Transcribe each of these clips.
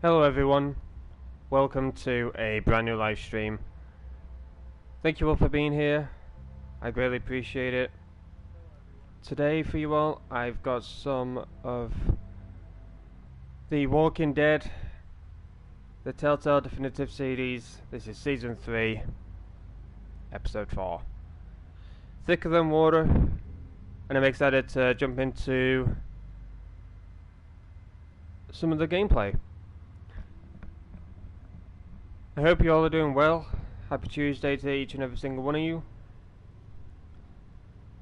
Hello everyone, welcome to a brand new live stream. Thank you all for being here, I greatly appreciate it. Today for you all, I've got some of the Walking Dead, the Telltale Definitive Series. This is Season 3, Episode 4. Thicker Than Water, and I'm excited to jump into some of the gameplay. I hope you all are doing well. Happy Tuesday to each and every single one of you.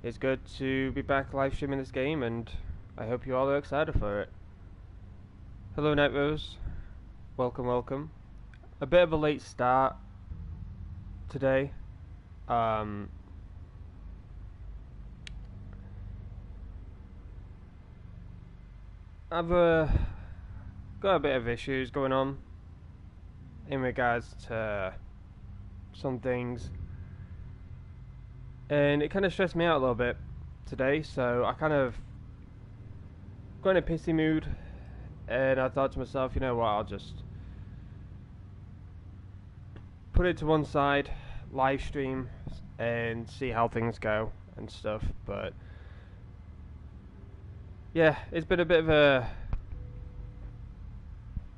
It's good to be back live streaming this game, and I hope you all are excited for it. Hello Night Rose, welcome, welcome. A bit of a late start today. I've got a bit of issues going on in regards to some things, and it kind of stressed me out a little bit today, so I kind of got in a pissy mood, and I thought to myself, you know what, I'll just put it to one side, live stream, and see how things go and stuff. But yeah, it's been a bit of a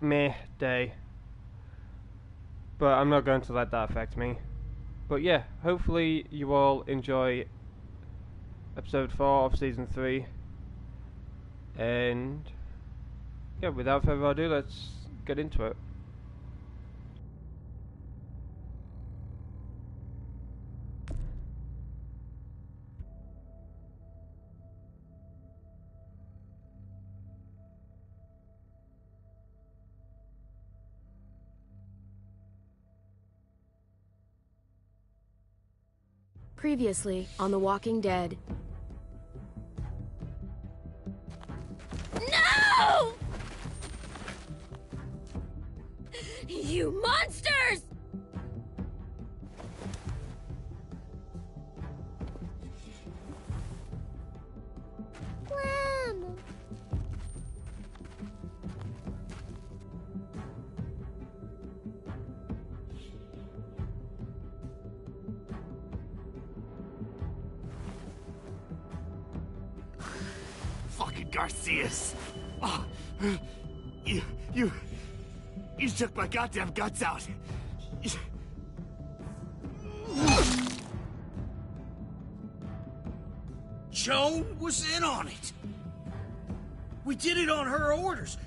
meh day, but I'm not going to let that affect me. But yeah, hopefully you all enjoy episode 4 of season 3. And yeah, without further ado, let's get into it. Previously on The Walking Dead. No! You monsters! Grandma. Fucking Garcias! Oh, you took my goddamn guts out. Joan was in on it. We did it on her orders.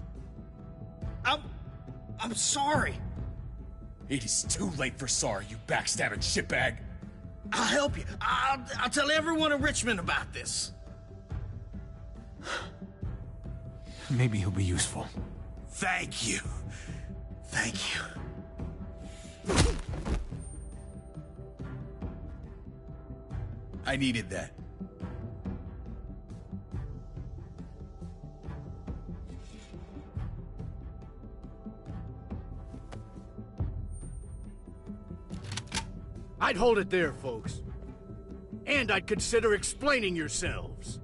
I'm sorry. It is too late for sorry, you backstabbing shitbag. I'll help you. I'll tell everyone in Richmond about this. Maybe he'll be useful. Thank you. Thank you. I needed that. I'd hold it there, folks. And I'd consider explaining yourselves.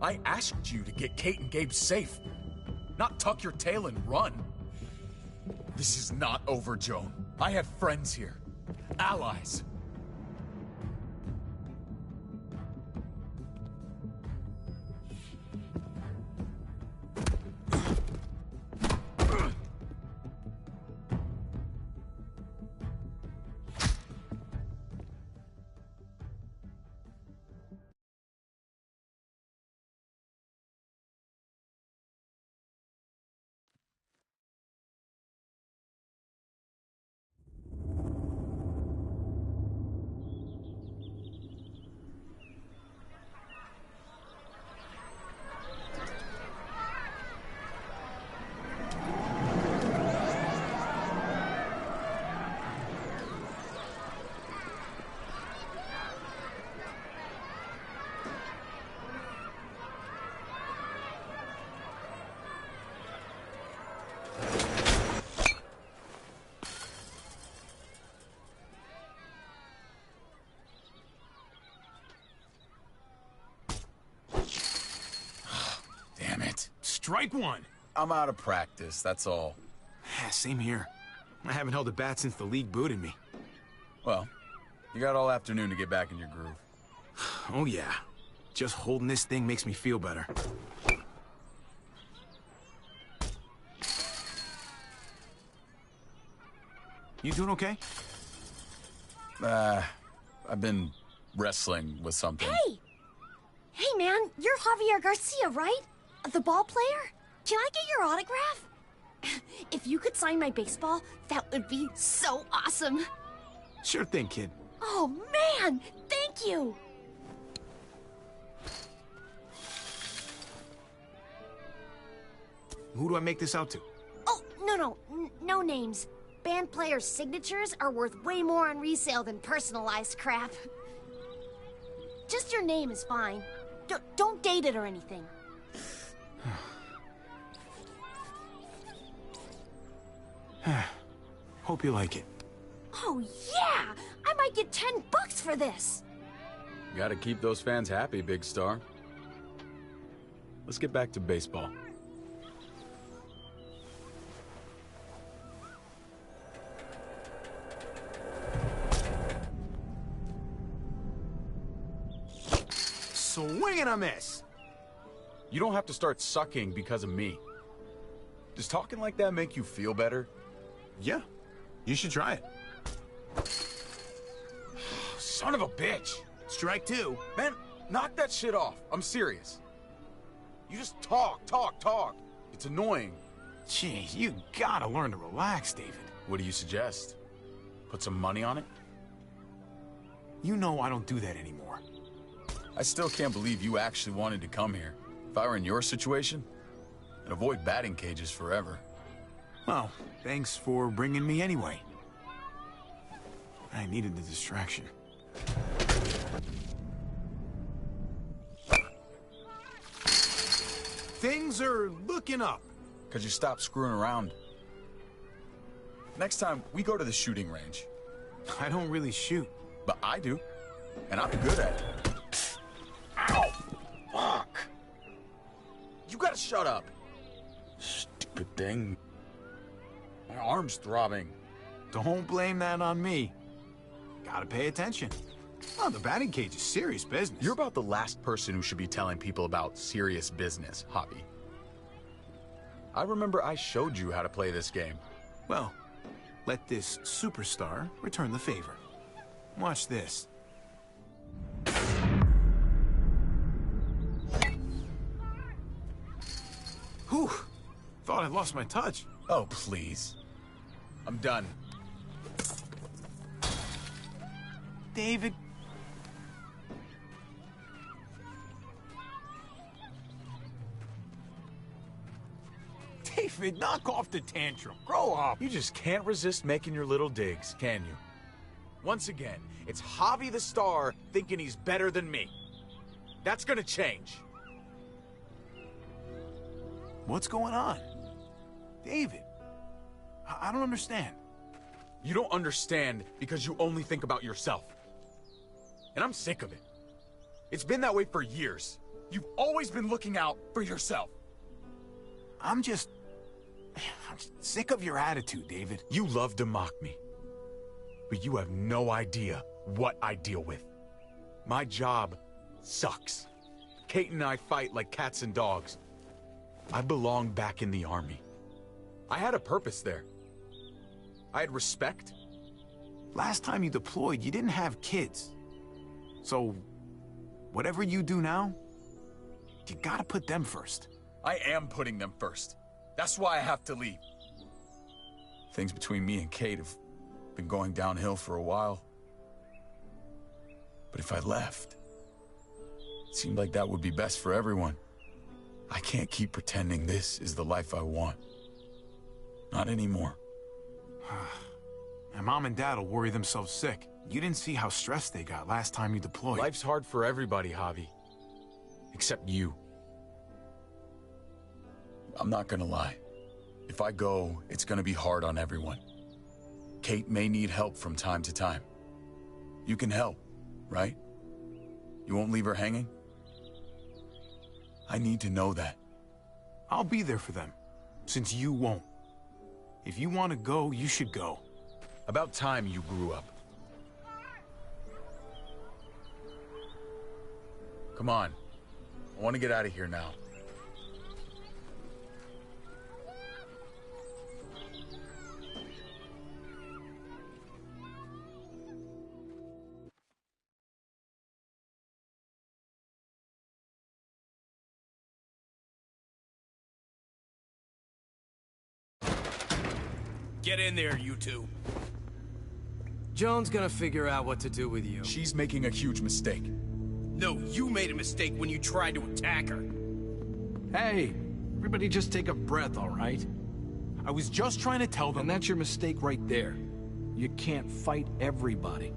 I asked you to get Kate and Gabe safe, not tuck your tail and run. This is not over, Joan. I have friends here. Allies. Strike one. I'm out of practice, that's all. Same here. I haven't held a bat since the league booted me. Well, you got all afternoon to get back in your groove. Oh yeah. Just holding this thing makes me feel better. You doing okay? I've been wrestling with something. Hey! Hey, man, you're Javier Garcia, right? The ball player? Can I get your autograph? If you could sign my baseball, that would be so awesome. Sure thing, kid. Oh, man! Thank you! Who do I make this out to? Oh, no names. Band players' signatures are worth way more on resale than personalized crap. Just your name is fine. Don't date it or anything. Hope you like it. Oh, yeah! I might get $10 for this! Gotta keep those fans happy, big star. Let's get back to baseball. Swing and a miss. You don't have to start sucking because of me. Does talking like that make you feel better? Yeah, you should try it. Son of a bitch! Strike two. Man, knock that shit off. I'm serious. You just talk. It's annoying. Jeez, you gotta learn to relax, David. What do you suggest? Put some money on it? You know I don't do that anymore. I still can't believe you actually wanted to come here. If I were in your situation, I'd avoid batting cages forever. Well, thanks for bringing me anyway. I needed the distraction. Things are looking up. Because you stopped screwing around. Next time, we go to the shooting range. I don't really shoot. But I do. And I'm good at it. Ow! Fuck! You gotta shut up. Stupid thing. My arm's throbbing. Don't blame that on me. Gotta pay attention. Oh, the batting cage is serious business. You're about the last person who should be telling people about serious business, Hobby. I remember I showed you how to play this game. Well, let this superstar return the favor. Watch this. Whew. Thought I lost my touch. Oh, please. I'm done. David. David, knock off the tantrum. Grow up. You just can't resist making your little digs, can you? Once again, it's Javi the Star thinking he's better than me. That's gonna change. What's going on? David, I don't understand. You don't understand because you only think about yourself. And I'm sick of it. It's been that way for years. You've always been looking out for yourself. I'm just sick of your attitude, David. You love to mock me. But you have no idea what I deal with. My job sucks. Kate and I fight like cats and dogs. I belong back in the army. I had a purpose there. I had respect. Last time you deployed, you didn't have kids. So, whatever you do now, you gotta put them first. I am putting them first. That's why I have to leave. Things between me and Kate have been going downhill for a while. But if I left, it seemed like that would be best for everyone. I can't keep pretending this is the life I want. Not anymore. My mom and dad will worry themselves sick. You didn't see how stressed they got last time you deployed. Life's hard for everybody, Javi. Except you. I'm not gonna lie. If I go, it's gonna be hard on everyone. Kate may need help from time to time. You can help, right? You won't leave her hanging? I need to know that. I'll be there for them, since you won't. If you want to go, you should go. About time you grew up. Come on. I want to get out of here now. Get in there, you two. Joan's gonna figure out what to do with you. She's making a huge mistake. No, you made a mistake when you tried to attack her. Hey, everybody just take a breath, all right? I was just trying to tell them. And that's your mistake right there. You can't fight everybody.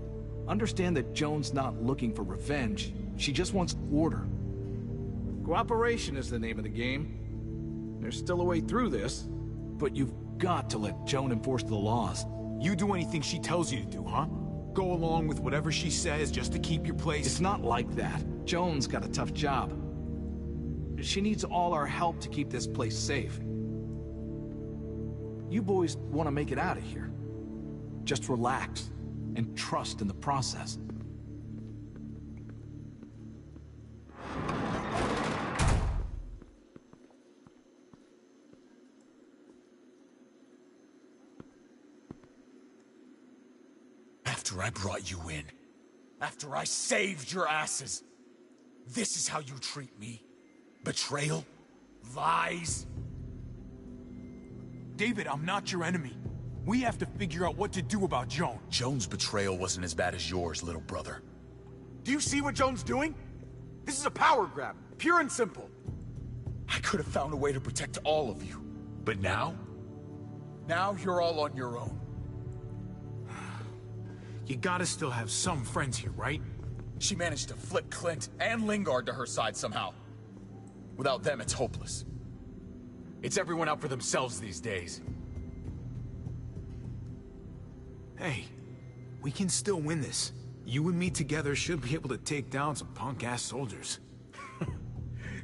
Understand that Joan's not looking for revenge. She just wants order. Cooperation is the name of the game. There's still a way through this, but you've got to let Joan enforce the laws. You do anything she tells you to do, huh? Go along with whatever she says just to keep your place? It's not like that. Joan's got a tough job. She needs all our help to keep this place safe. You boys want to make it out of here. Just relax and trust in the process. After I brought you in, after I saved your asses, this is how you treat me? Betrayal? Lies? David, I'm not your enemy. We have to figure out what to do about Joan. Joan's betrayal wasn't as bad as yours, little brother. Do you see what Joan's doing? This is a power grab, pure and simple. I could have found a way to protect all of you. But now? Now you're all on your own. You gotta still have some friends here, right? She managed to flip Clint and Lingard to her side somehow. Without them, it's hopeless. It's everyone out for themselves these days. Hey, we can still win this. You and me together should be able to take down some punk-ass soldiers.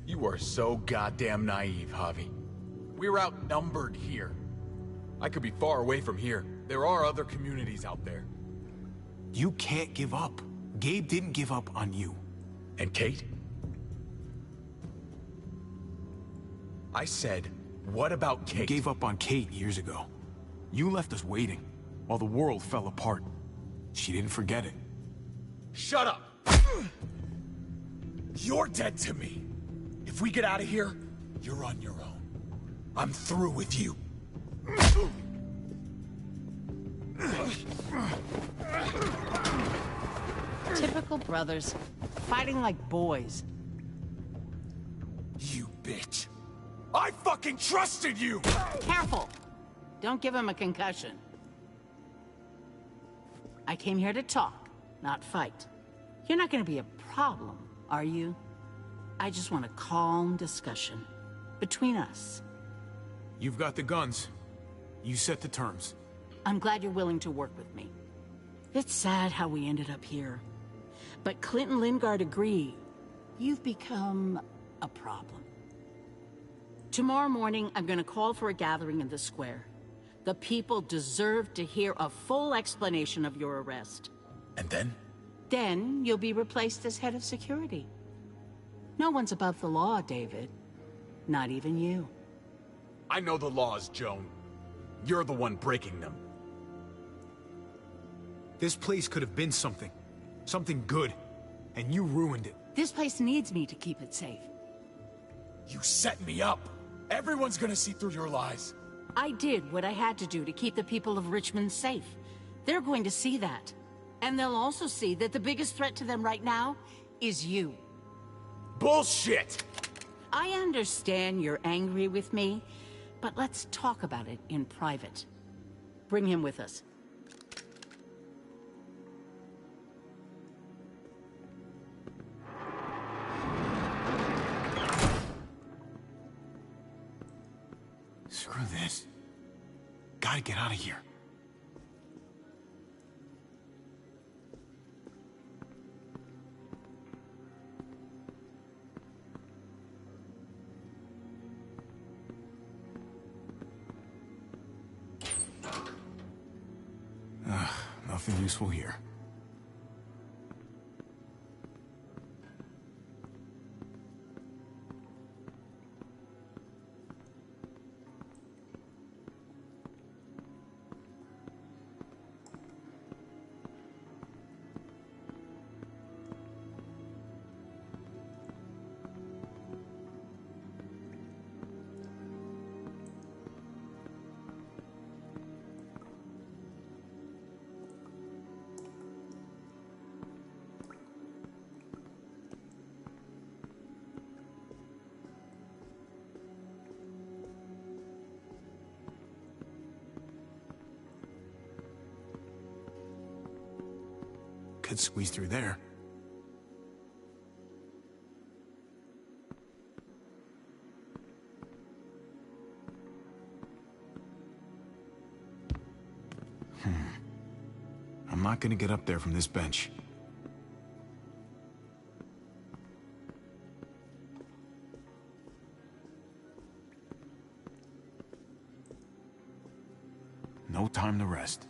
You are so goddamn naive, Javi. We're outnumbered here. I could be far away from here. There are other communities out there. You can't give up. Gabe didn't give up on you. And Kate? I said, what about Kate? You gave up on Kate years ago. You left us waiting, while the world fell apart. She didn't forget it. Shut up! You're dead to me. If we get out of here, you're on your own. I'm through with you. Typical brothers, fighting like boys. You bitch. I fucking trusted you! Careful! Don't give him a concussion. I came here to talk, not fight. You're not gonna be a problem, are you? I just want a calm discussion between us. You've got the guns. You set the terms. I'm glad you're willing to work with me. It's sad how we ended up here. But Clint and Lingard agree. You've become a problem. Tomorrow morning, I'm gonna call for a gathering in the square. The people deserve to hear a full explanation of your arrest. And then? Then you'll be replaced as head of security. No one's above the law, David. Not even you. I know the laws, Joan. You're the one breaking them. This place could have been something. Something good. And you ruined it. This place needs me to keep it safe. You set me up. Everyone's gonna see through your lies. I did what I had to do to keep the people of Richmond safe. They're going to see that. And they'll also see that the biggest threat to them right now is you. Bullshit! I understand you're angry with me, but let's talk about it in private. Bring him with us. Screw this. Gotta get out of here. Nothing useful here. Could squeeze through there. I'm not gonna get up there from this bench. No time to rest.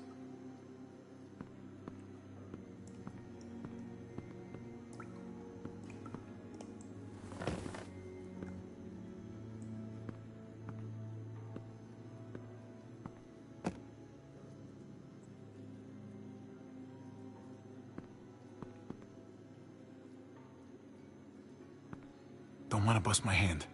Don't want to bust my hand.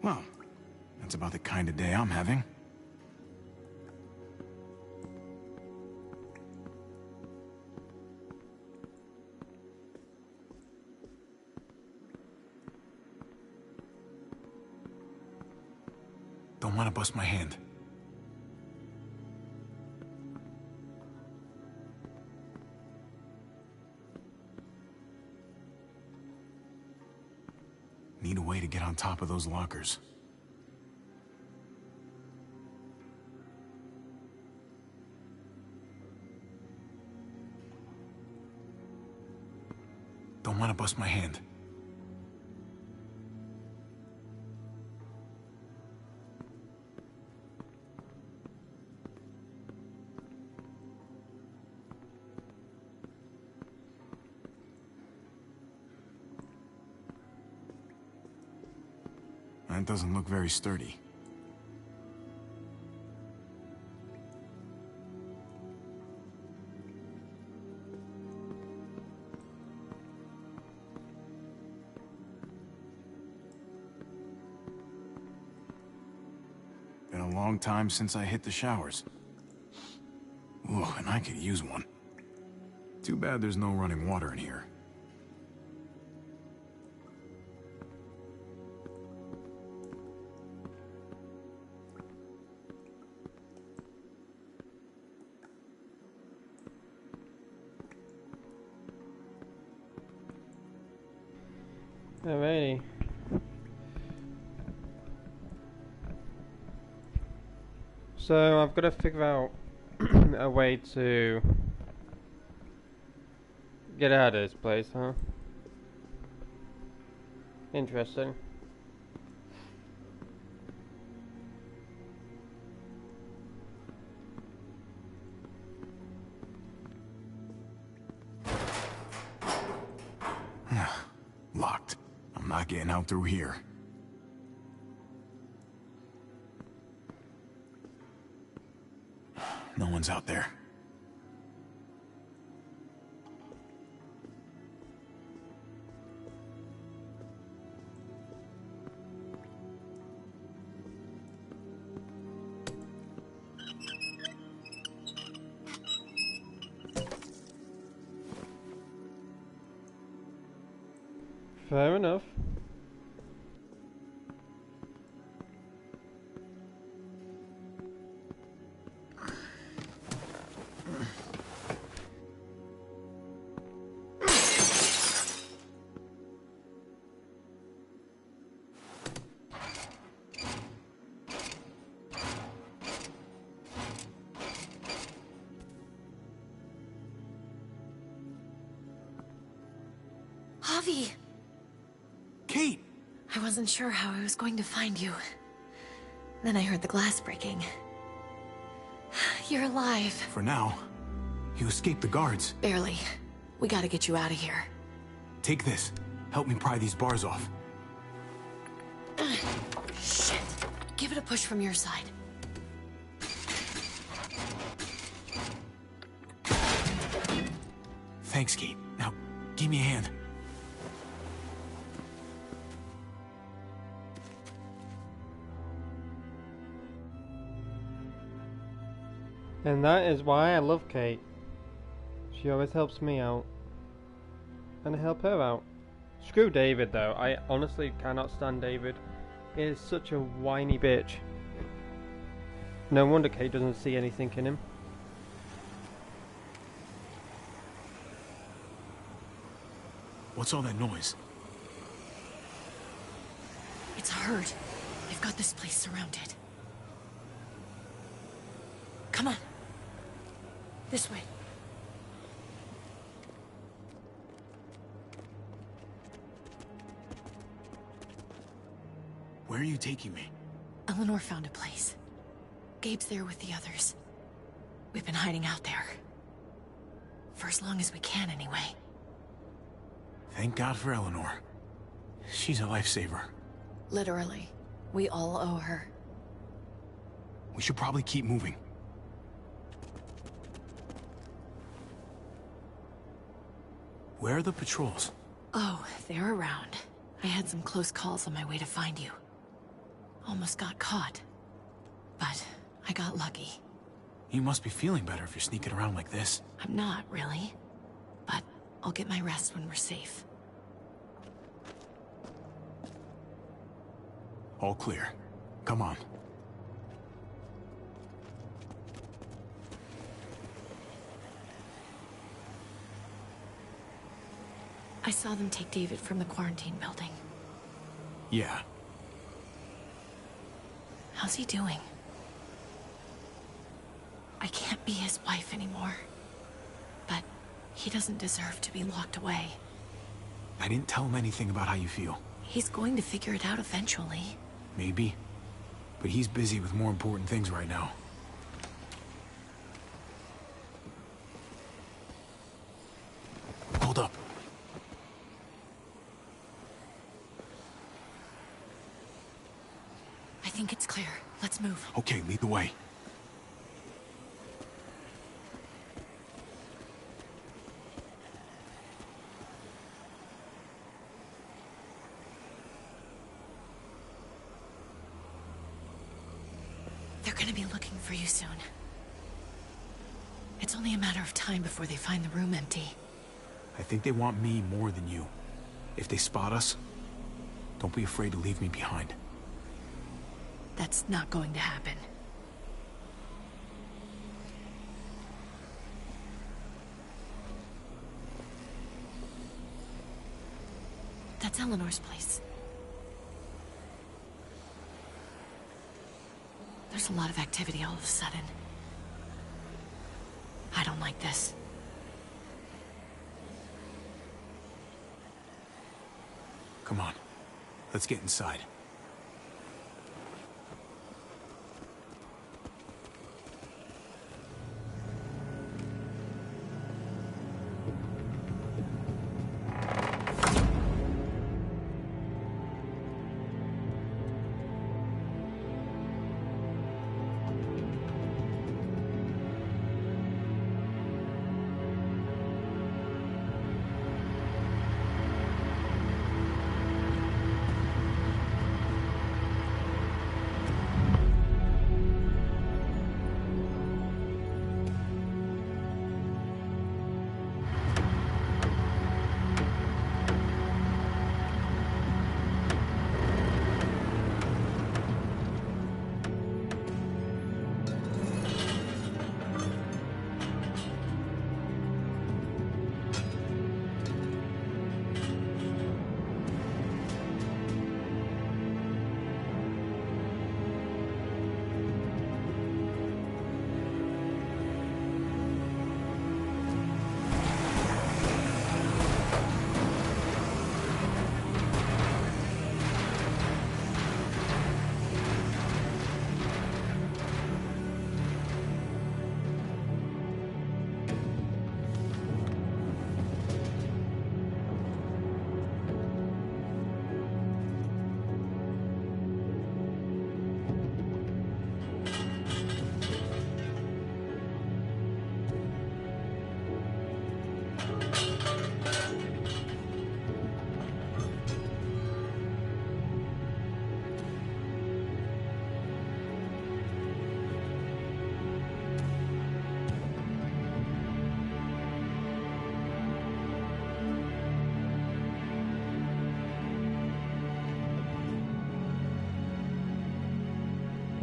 Well, that's about the kind of day I'm having. Don't want to bust my hand. Need a way to get on top of those lockers. Don't want to bust my hand. That doesn't look very sturdy. Been a long time since I hit the showers. Ooh, and I could use one. Too bad there's no running water in here. Alrighty. So I've got to figure out a way to get out of this place, huh? Interesting. Locked. I'm not getting out through here. No one's out there. Fair enough. Javi! Kate! I wasn't sure how I was going to find you. Then I heard the glass breaking. You're alive. For now, you escaped the guards. Barely. We gotta get you out of here. Take this. Help me pry these bars off. Shit. Give it a push from your side. Thanks, Kate. Now, give me a hand. And that is why I love Kate. She always helps me out. And I help her out. Screw David though. I honestly cannot stand David. He is such a whiny bitch. No wonder Kate doesn't see anything in him. What's all that noise? It's a herd. They've got this place surrounded. Come on. This way. Where are you taking me? Eleanor found a place. Gabe's there with the others. We've been hiding out there. For as long as we can, anyway. Thank God for Eleanor. She's a lifesaver. Literally. We all owe her. We should probably keep moving. Where are the patrols? Oh, they're around. I had some close calls on my way to find you. Almost got caught. But I got lucky. You must be feeling better if you're sneaking around like this. I'm not, really. But I'll get my rest when we're safe. All clear. Come on. I saw them take David from the quarantine building. Yeah. How's he doing? I can't be his wife anymore. But he doesn't deserve to be locked away. I didn't tell him anything about how you feel. He's going to figure it out eventually. Maybe. But he's busy with more important things right now. Hold up. I think it's clear. Let's move. Okay, lead the way. They're gonna be looking for you soon. It's only a matter of time before they find the room empty. I think they want me more than you. If they spot us, don't be afraid to leave me behind. That's not going to happen. That's Eleanor's place. There's a lot of activity all of a sudden. I don't like this. Come on. Let's get inside.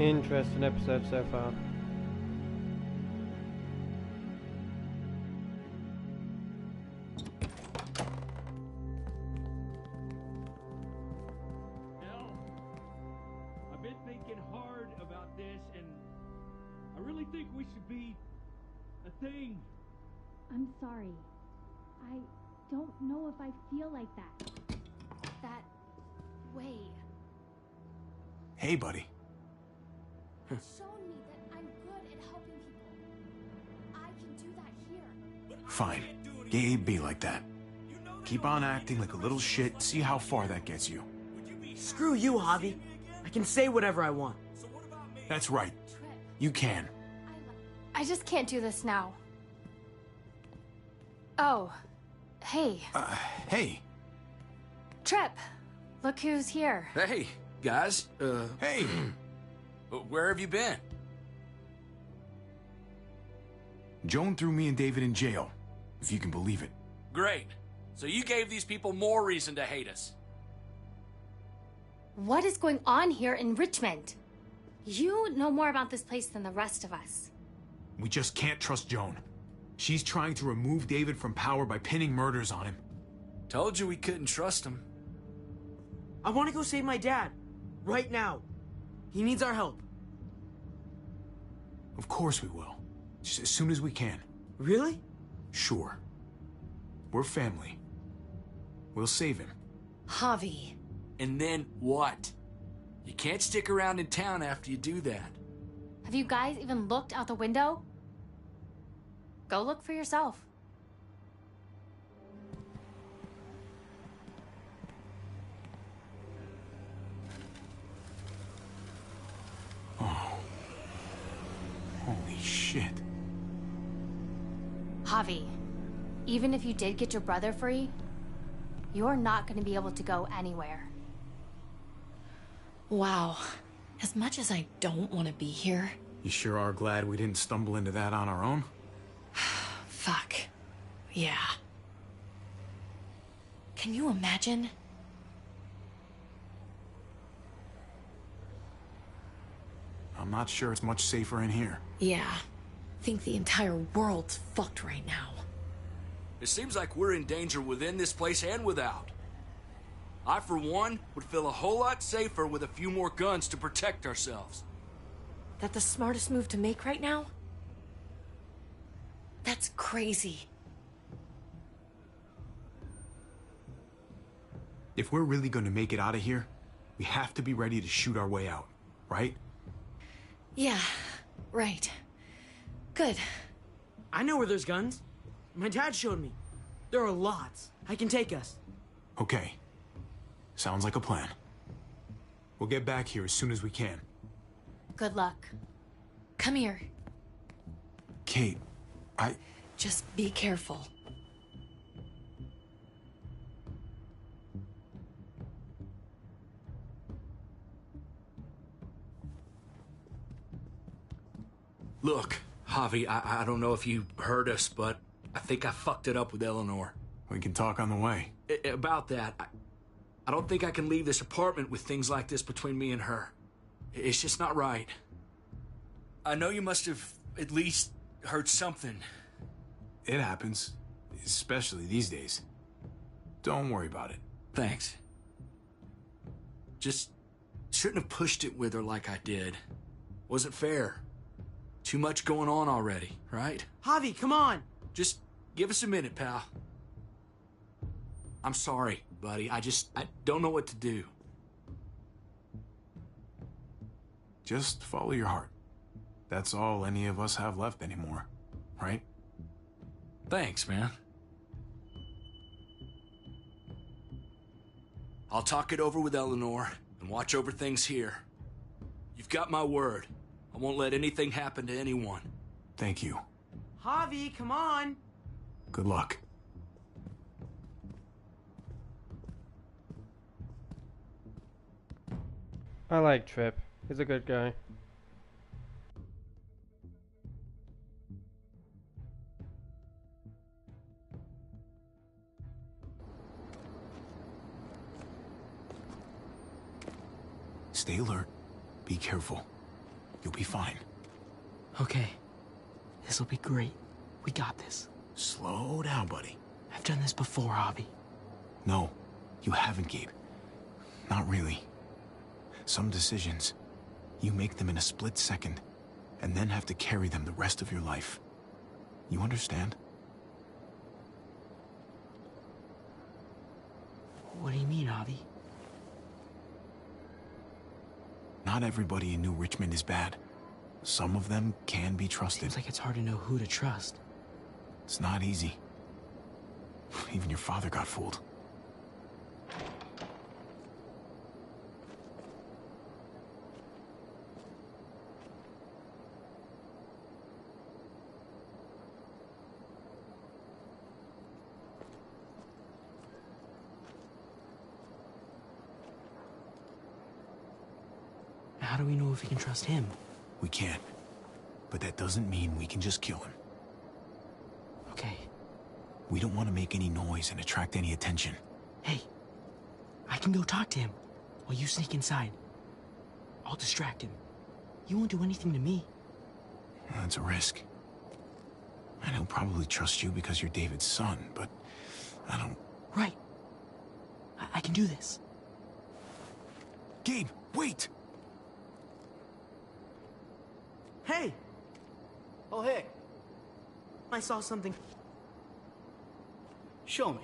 Interesting episode so far. I've been thinking hard about this, and I really think we should be a thing. I'm sorry. I don't know if I feel like that. That way. Hey, buddy. It's shown me that I'm good at helping people. I can do that here. Fine. Gabe, be like that. Keep on acting like a little shit, see how far that gets you. Screw you, Javi. I can say whatever I want. That's right. You can. I just can't do this now. Oh. Hey. Hey. Trip. Look who's here. Hey, guys. Hey. Where have you been? Joan threw me and David in jail, if you can believe it. Great. So you gave these people more reason to hate us. What is going on here in Richmond? You know more about this place than the rest of us. We just can't trust Joan. She's trying to remove David from power by pinning murders on him. Told you we couldn't trust him. I want to go save my dad. Right now. He needs our help. Of course we will. Just as soon as we can. Really? Sure. We're family. We'll save him. Javi. And then what? You can't stick around in town after you do that. Have you guys even looked out the window? Go look for yourself. Oh. Holy shit. Javi, even if you did get your brother free, you're not going to be able to go anywhere. Wow. As much as I don't want to be here. You sure are glad we didn't stumble into that on our own? Fuck. Yeah. Can you imagine? I'm not sure it's much safer in here. Yeah. Think the entire world's fucked right now. It seems like we're in danger within this place and without. I, for one, would feel a whole lot safer with a few more guns to protect ourselves. That the smartest move to make right now? That's crazy. If we're really going to make it out of here, we have to be ready to shoot our way out, right? Yeah, right. Good. I know where there's guns. My dad showed me. There are lots. I can take us. Okay. Sounds like a plan. We'll get back here as soon as we can. Good luck. Come here. Kate, Just be careful. Look, Javi, I don't know if you heard us, but I think I fucked it up with Eleanor. We can talk on the way. About that, I don't think I can leave this apartment with things like this between me and her. It's just not right. I know you must have at least heard something. It happens, especially these days. Don't worry about it. Thanks. Just shouldn't have pushed it with her like I did. Wasn't fair. Too much going on already, right? Javi, come on! Just give us a minute, pal. I'm sorry, buddy. I don't know what to do. Just follow your heart. That's all any of us have left anymore, right? Thanks, man. I'll talk it over with Eleanor and watch over things here. You've got my word. I won't let anything happen to anyone. Thank you. Javi, come on! Good luck. I like Trip. He's a good guy. Stay alert. Be careful. You'll be fine. Okay. This'll be great. We got this. Slow down, buddy. I've done this before, Javi. No, you haven't, Gabe. Not really. Some decisions, you make them in a split second, and then have to carry them the rest of your life. You understand? What do you mean, Javi? Not everybody in New Richmond is bad. Some of them can be trusted. Seems like it's hard to know who to trust. It's not easy. Even your father got fooled. How do we know if we can trust him? We can. But that doesn't mean we can just kill him. Okay. We don't want to make any noise and attract any attention. Hey, I can go talk to him while you sneak inside. I'll distract him. You won't do anything to me. That's a risk. And he'll probably trust you because you're David's son, but I don't... Right. I can do this. Gabe, wait! Hey! Oh, hey. I saw something. Show me.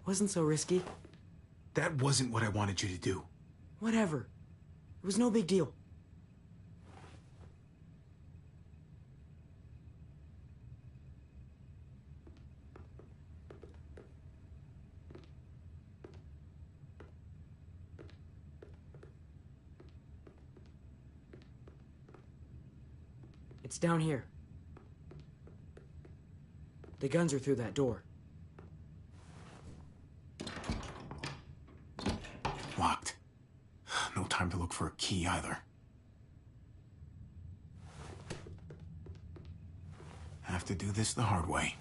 Wasn't so risky. That wasn't what I wanted you to do. Whatever. It was no big deal. It's down here. The guns are through that door. Locked. No time to look for a key either. Have to do this the hard way.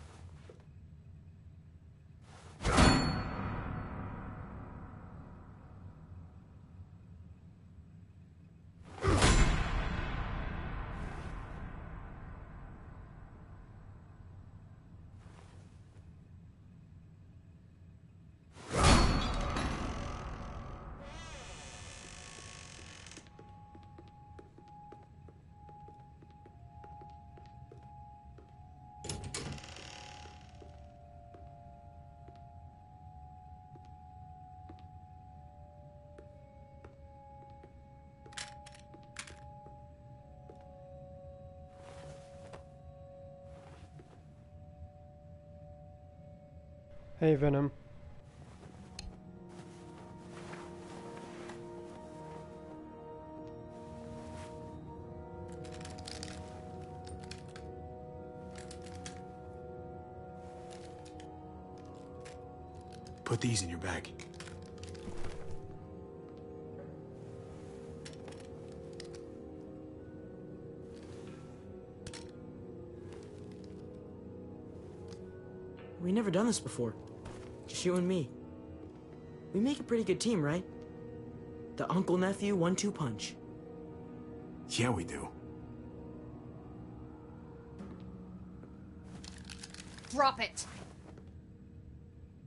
Hey, Venom. Put these in your bag. We've never done this before. Just you and me. We make a pretty good team, right? The uncle-nephew 1-2 punch. Yeah, we do. Drop it!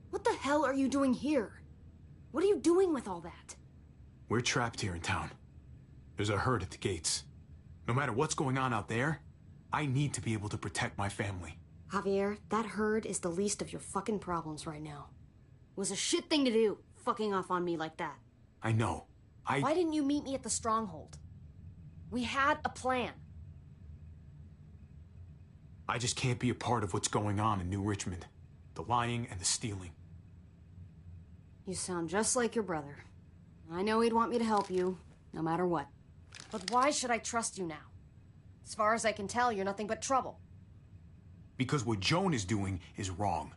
What the hell are you doing here? What are you doing with all that? We're trapped here in town. There's a herd at the gates. No matter what's going on out there, I need to be able to protect my family. Javier, that herd is the least of your fucking problems right now. It was a shit thing to do, fucking off on me like that. I know. Why didn't you meet me at the stronghold? We had a plan. I just can't be a part of what's going on in New Richmond. The lying and the stealing. You sound just like your brother. I know he'd want me to help you, no matter what. But why should I trust you now? As far as I can tell, you're nothing but trouble. Because what Joan is doing is wrong.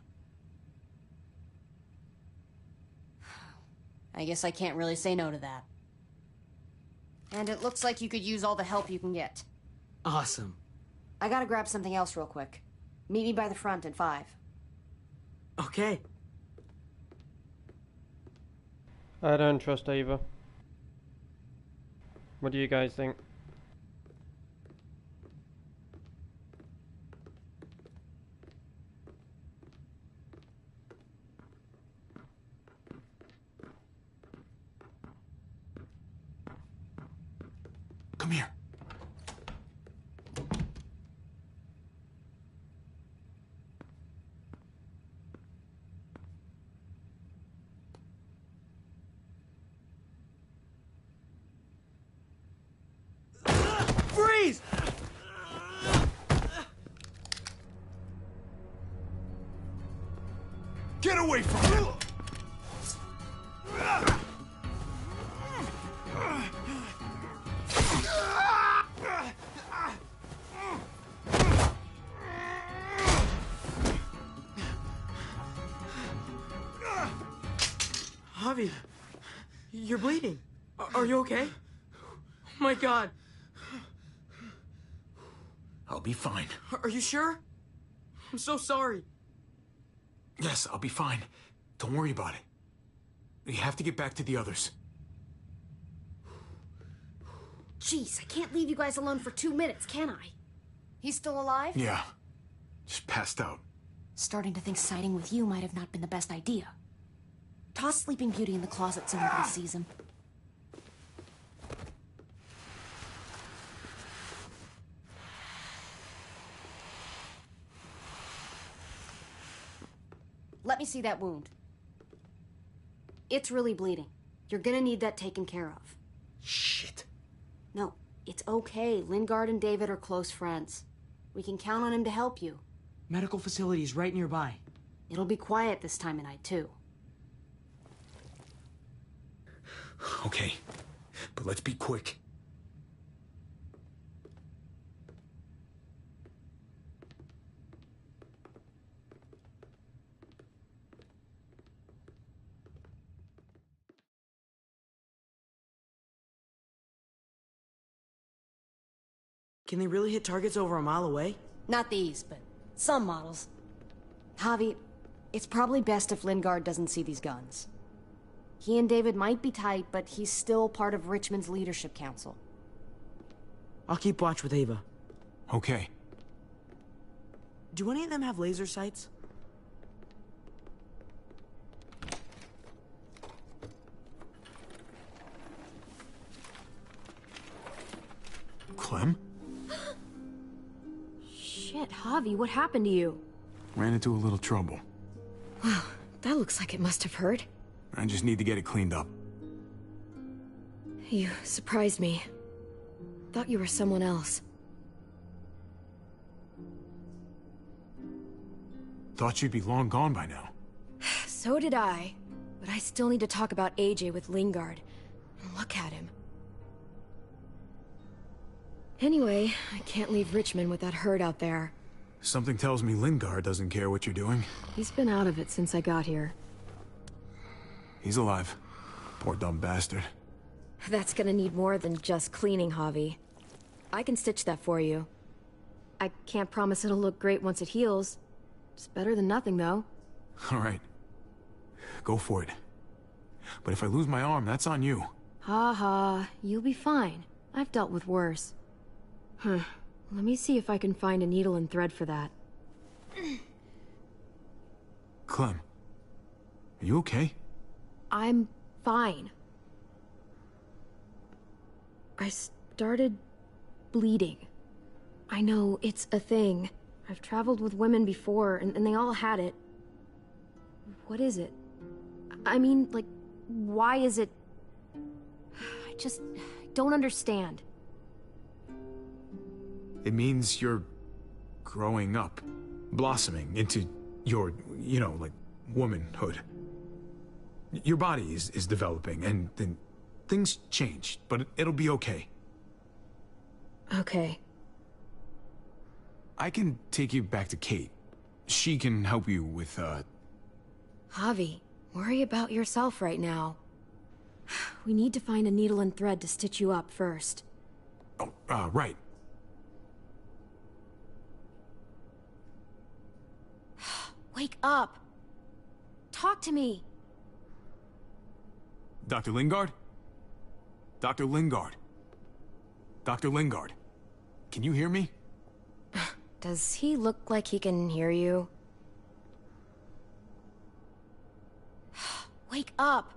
I guess I can't really say no to that. And it looks like you could use all the help you can get. Awesome. I gotta grab something else real quick. Meet me by the front at 5. Okay. I don't trust Ava. What do you guys think? Come here. Freeze! Get away from him! Javi, you're bleeding. Are you okay? Oh my God. I'll be fine. Are you sure? I'm so sorry. Yes, I'll be fine. Don't worry about it. We have to get back to the others. Jeez, I can't leave you guys alone for 2 minutes, can I? He's still alive? Yeah. Just passed out. Starting to think siding with you might have not been the best idea. Toss Sleeping Beauty in the closet so nobody sees him. Let me see that wound. It's really bleeding. You're gonna need that taken care of. Shit. No, it's okay. Lingard and David are close friends. We can count on him to help you. Medical facility's right nearby. It'll be quiet this time of night, too. Okay, but let's be quick. Can they really hit targets over a mile away? Not these, but some models. Javi, it's probably best if Lingard doesn't see these guns. He and David might be tight, but he's still part of Richmond's leadership council. I'll keep watch with Ava. Okay. Do any of them have laser sights? Clem? Shit, Javi, what happened to you? Ran into a little trouble. Wow, that looks like it must have hurt. I just need to get it cleaned up. You surprised me. Thought you were someone else. Thought you'd be long gone by now. So did I. But I still need to talk about AJ with Lingard. Look at him. Anyway, I can't leave Richmond with that herd out there. Something tells me Lingard doesn't care what you're doing. He's been out of it since I got here. He's alive. Poor dumb bastard. That's gonna need more than just cleaning, Javi. I can stitch that for you. I can't promise it'll look great once it heals. It's better than nothing, though. All right. Go for it. But if I lose my arm, that's on you. Ha ha, you'll be fine. I've dealt with worse. Let me see if I can find a needle and thread for that. Clem, are you okay? I'm fine. I started bleeding. I know it's a thing. I've traveled with women before, and they all had it. What is it? I mean, like, why is it... I don't understand. It means you're growing up, blossoming into your, like, womanhood. Your body is developing, and then things change, but it'll be okay. Okay. I can take you back to Kate. She can help you with, Javi, worry about yourself right now. We need to find a needle and thread to stitch you up first. Oh, right. Wake up! Talk to me! Dr. Lingard? Dr. Lingard? Dr. Lingard? Can you hear me? Does he look like he can hear you? Wake up!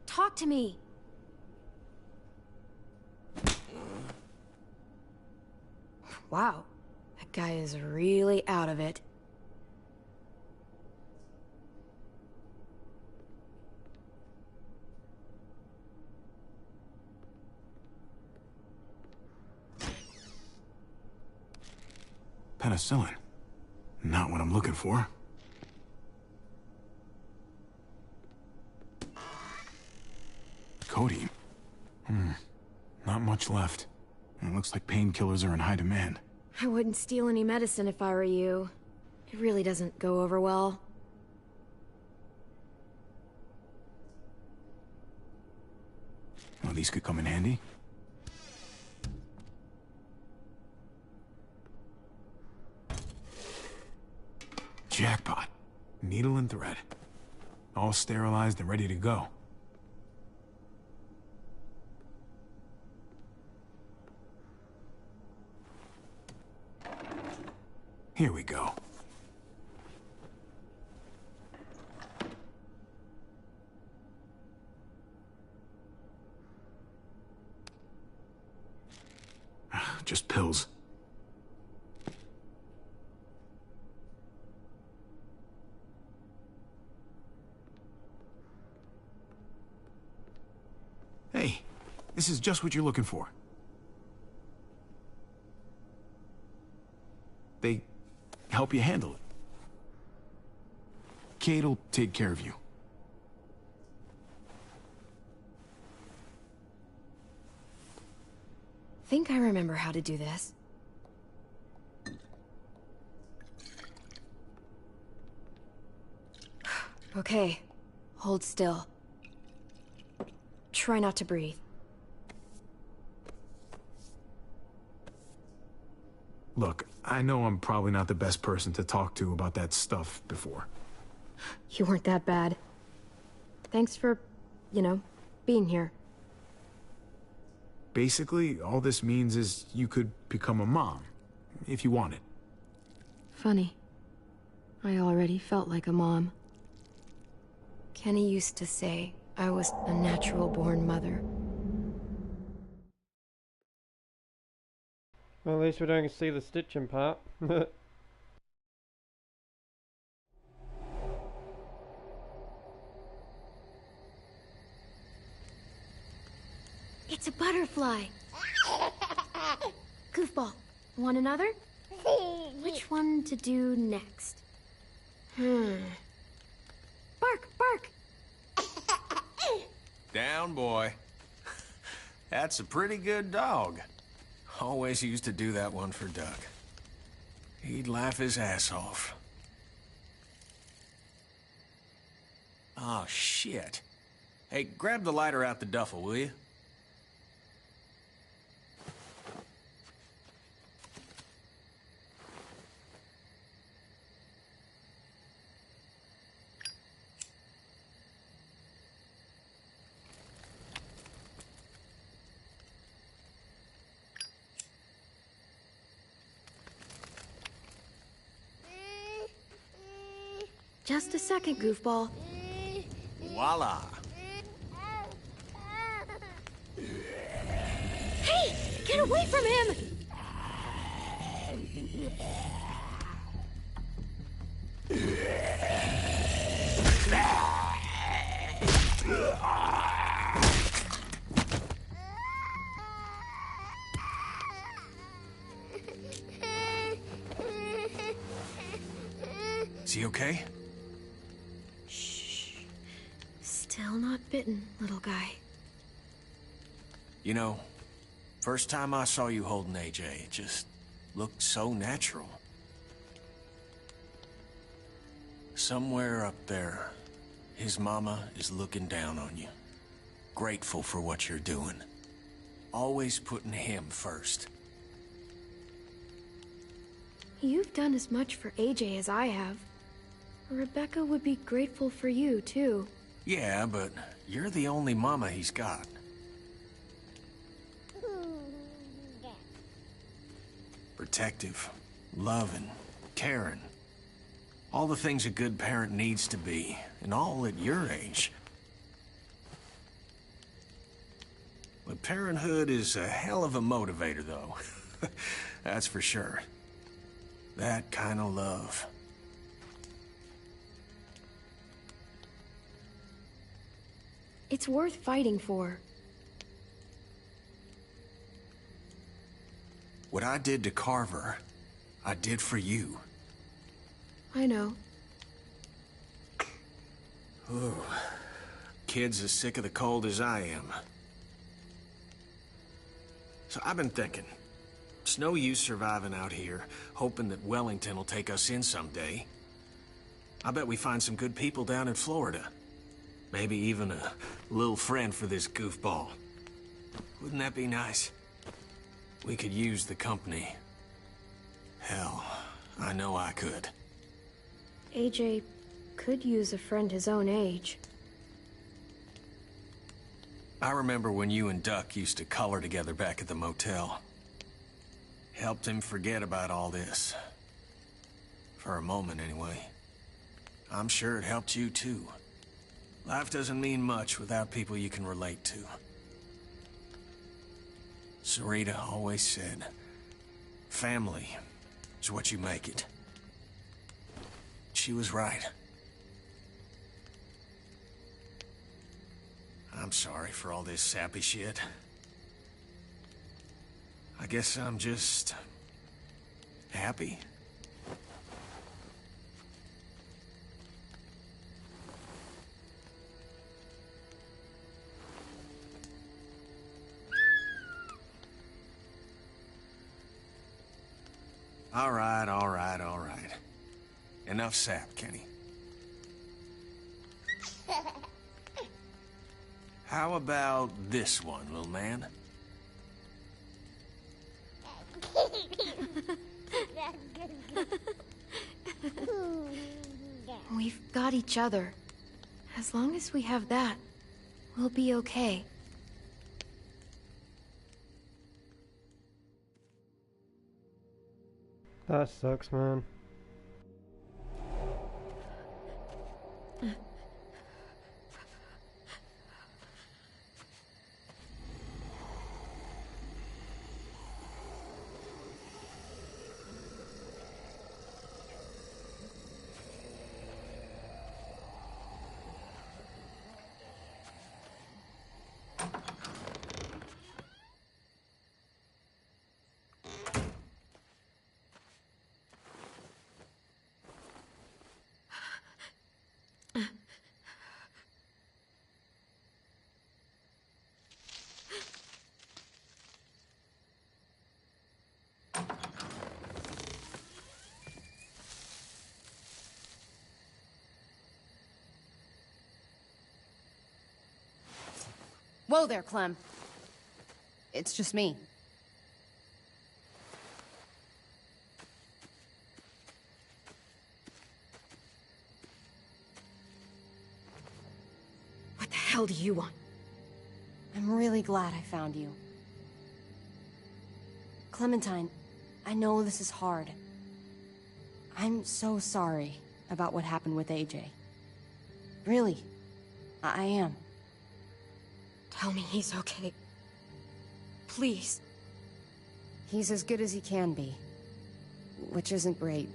Talk to me! Wow, that guy is really out of it. Penicillin. Not what I'm looking for. Codeine. Not much left. It looks like painkillers are in high demand. I wouldn't steal any medicine if I were you. It really doesn't go over well. Well, these could come in handy. Jackpot. Needle and thread. All sterilized and ready to go. Here we go. Just pills. Hey, this is just what you're looking for. They help you handle it. Kate'll take care of you. Think I remember how to do this. Okay, hold still. Try not to breathe. Look, I know I'm probably not the best person to talk to about that stuff before. You weren't that bad. Thanks for, being here. Basically, all this means is you could become a mom, if you wanted. Funny. I already felt like a mom. Kenny used to say I was a natural-born mother. Well, at least we don't see the stitching part. It's a butterfly. Goofball, want another? Which one to do next? Bark, bark! Down, boy. That's a pretty good dog. Always used to do that one for Doug. He'd laugh his ass off. Oh, shit. Hey, grab the lighter out the duffel, will you? Just a second, Goofball. Voila. Hey! Get away from him! Is he okay? Shh. Still not bitten, little guy. You know, first time I saw you holding AJ, it just looked so natural. Somewhere up there, his mama is looking down on you. Grateful for what you're doing. Always putting him first. You've done as much for AJ as I have. Rebecca would be grateful for you, too. Yeah, but you're the only mama he's got. Protective, loving, caring. All the things a good parent needs to be, and all at your age. But parenthood is a hell of a motivator, though. That's for sure. That kind of love. It's worth fighting for. What I did to Carver, I did for you. I know. Ooh. Kid's as sick of the cold as I am. So I've been thinking, it's no use surviving out here, hoping that Wellington will take us in someday. I bet we find some good people down in Florida. Maybe even a little friend for this goofball. Wouldn't that be nice? We could use the company. Hell, I know I could. AJ could use a friend his own age. I remember when you and Duck used to color together back at the motel. Helped him forget about all this. For a moment, anyway. I'm sure it helped you, too. Life doesn't mean much without people you can relate to. Sarita always said, family is what you make it. She was right. I'm sorry for all this sappy shit. I guess I'm just happy. All right, all right, all right. Enough sap, Kenny. How about this one, little man? We've got each other. As long as we have that, we'll be okay. That sucks, man. Whoa there, Clem. It's just me. What the hell do you want? I'm really glad I found you. Clementine, I know this is hard. I'm so sorry about what happened with AJ. Really, I am. Tell me he's okay. Please. He's as good as he can be. Which isn't great.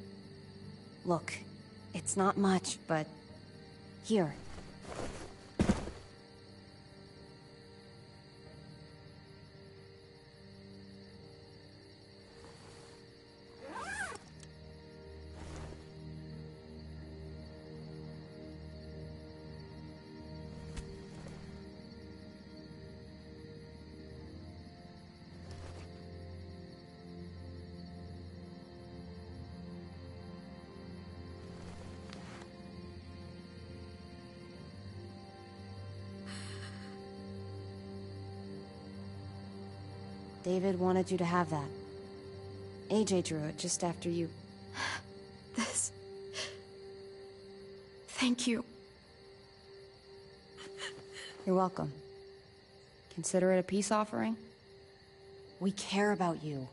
Look, it's not much, but... Here. David wanted you to have that. AJ drew it just after you... This... Thank you. You're welcome. Consider it a peace offering? We care about you.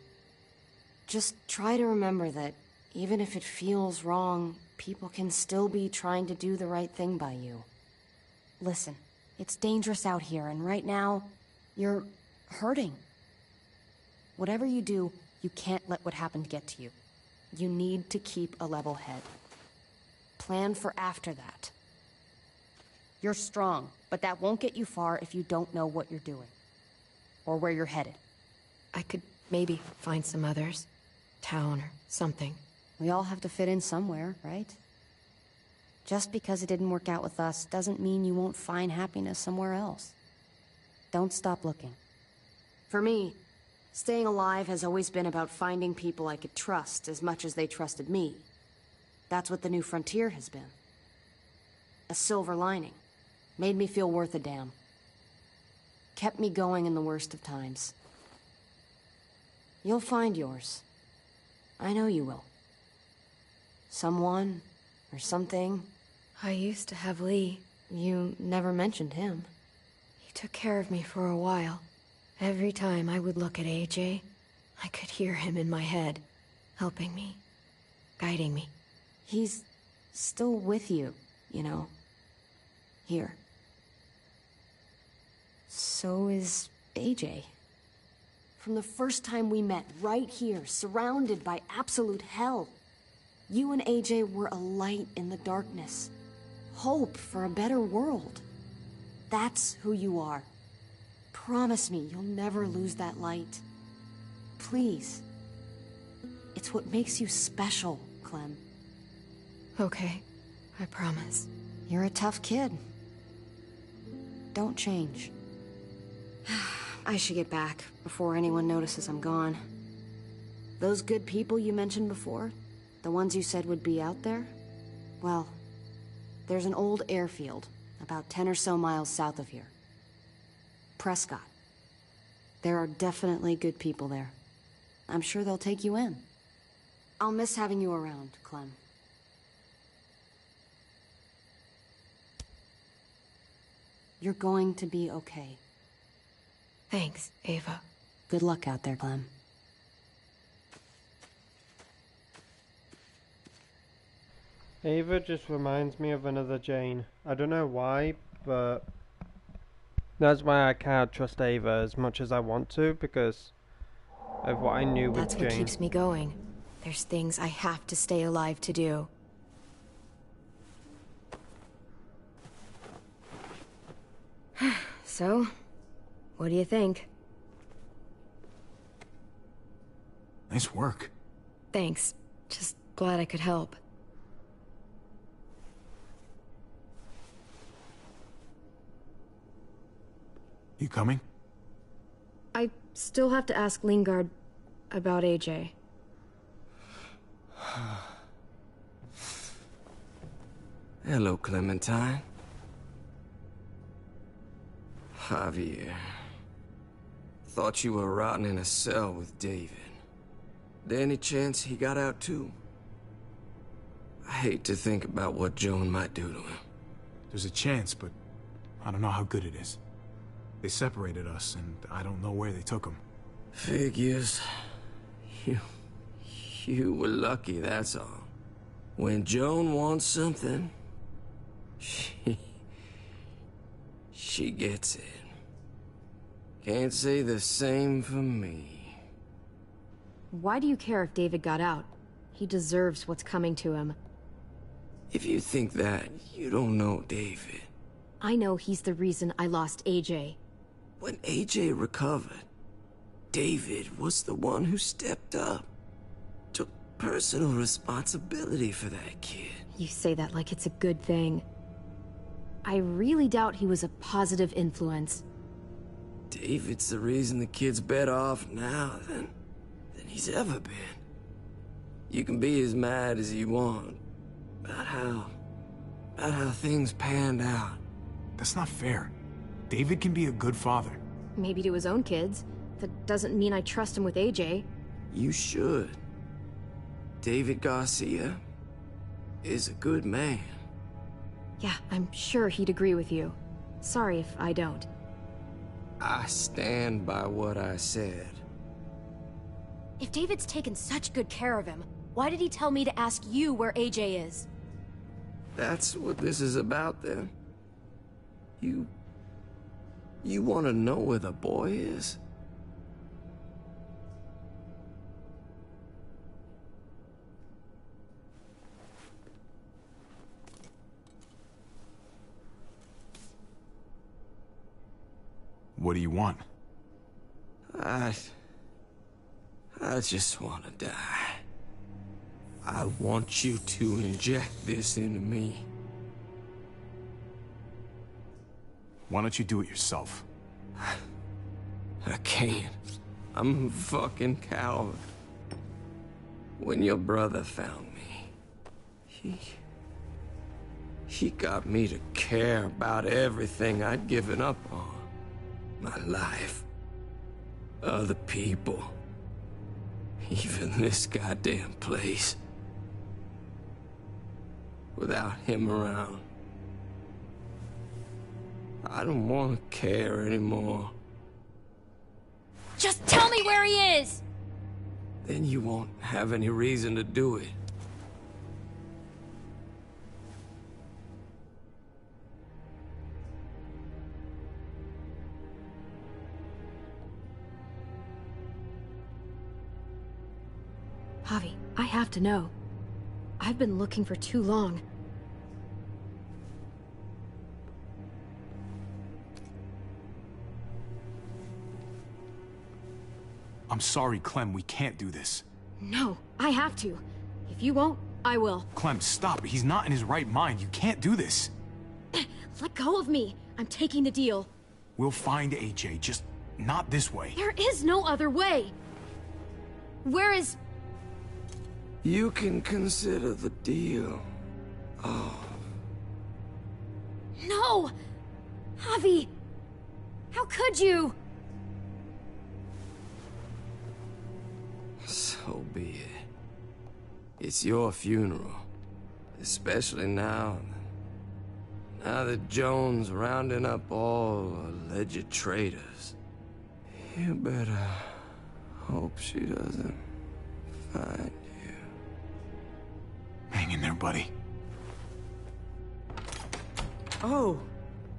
Just try to remember that even if it feels wrong, people can still be trying to do the right thing by you. Listen, it's dangerous out here, and right now, you're hurting. Whatever you do, you can't let what happened get to you. You need to keep a level head. Plan for after that. You're strong, but that won't get you far if you don't know what you're doing. Or where you're headed. I could maybe find some others. Town or something. We all have to fit in somewhere, right? Just because it didn't work out with us doesn't mean you won't find happiness somewhere else. Don't stop looking. For me, staying alive has always been about finding people I could trust as much as they trusted me. That's what the New Frontier has been. A silver lining. Made me feel worth a damn. Kept me going in the worst of times. You'll find yours. I know you will. Someone, or something. I used to have Lee. You never mentioned him. He took care of me for a while. Every time I would look at AJ, I could hear him in my head, helping me, guiding me. He's still with you, you know. Here. So is AJ. From the first time we met, right here, surrounded by absolute hell, you and AJ were a light in the darkness. Hope for a better world. That's who you are. Promise me you'll never lose that light. Please. It's what makes you special, Clem. Okay, I promise. You're a tough kid. Don't change. I should get back before anyone notices I'm gone. Those good people you mentioned before, the ones you said would be out there, well, there's an old airfield about 10 or so miles south of here. Prescott. There are definitely good people there. I'm sure they'll take you in. I'll miss having you around, Clem. You're going to be okay. Thanks, Ava. Good luck out there, Clem. Ava just reminds me of another Jane. I don't know why, but that's why I can't trust Ava as much as I want to, because of what I knew with That's Jane. what keeps me going. There's things I have to stay alive to do. So, what do you think? Nice work. Thanks. Just glad I could help. You coming? I still have to ask Lingard about AJ. Hello, Clementine. Javier. Thought you were rotting in a cell with David. There any chance he got out too? I hate to think about what Joan might do to him. There's a chance, but I don't know how good it is. They separated us, and I don't know where they took him. Figures. You were lucky, that's all. When Joan wants something, she gets it. Can't say the same for me. Why do you care if David got out? He deserves what's coming to him. If you think that, you don't know David. I know he's the reason I lost AJ. When AJ recovered, David was the one who stepped up. Took personal responsibility for that kid. You say that like it's a good thing. I really doubt he was a positive influence. David's the reason the kid's better off now than he's ever been. You can be as mad as you want about how things panned out. That's not fair. David can be a good father. Maybe to his own kids, that doesn't mean I trust him with AJ. You should. David Garcia is a good man. Yeah, I'm sure he'd agree with you. Sorry if I don't. I stand by what I said. If David's taken such good care of him, why did he tell me to ask you where AJ is? That's what this is about, then. You want to know where the boy is? What do you want? I just want to die. I want you to inject this into me. Why don't you do it yourself? I can't. I'm a fucking coward. When your brother found me, he got me to care about everything I'd given up on. My life. Other people. Even this goddamn place. Without him around, I don't want to care anymore. Just tell me where he is! Then you won't have any reason to do it. Javi, I have to know. I've been looking for too long. I'm sorry, Clem, we can't do this. No, I have to. If you won't, I will. Clem, stop. He's not in his right mind. You can't do this. Let go of me. I'm taking the deal. We'll find AJ, just not this way. There is no other way. Where is... You can consider the deal. Oh. No! Javi! How could you? So be it. It's your funeral. Especially now. Now that Joan's rounding up all alleged traitors. You better hope she doesn't find you. Hang in there, buddy. Oh,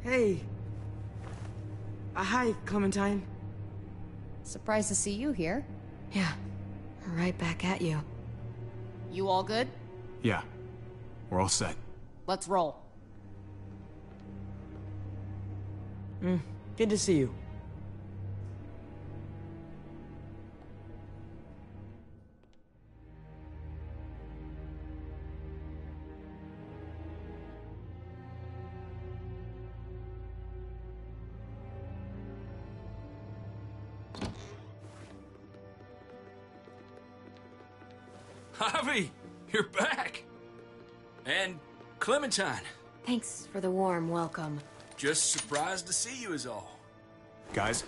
hey. Hi, Clementine. Surprised to see you here. Yeah, right back at you. You all good? Yeah, we're all set. Let's roll. Good to see you. Javi, you're back. And Clementine. Thanks for the warm welcome. Just surprised to see you is all. Guys,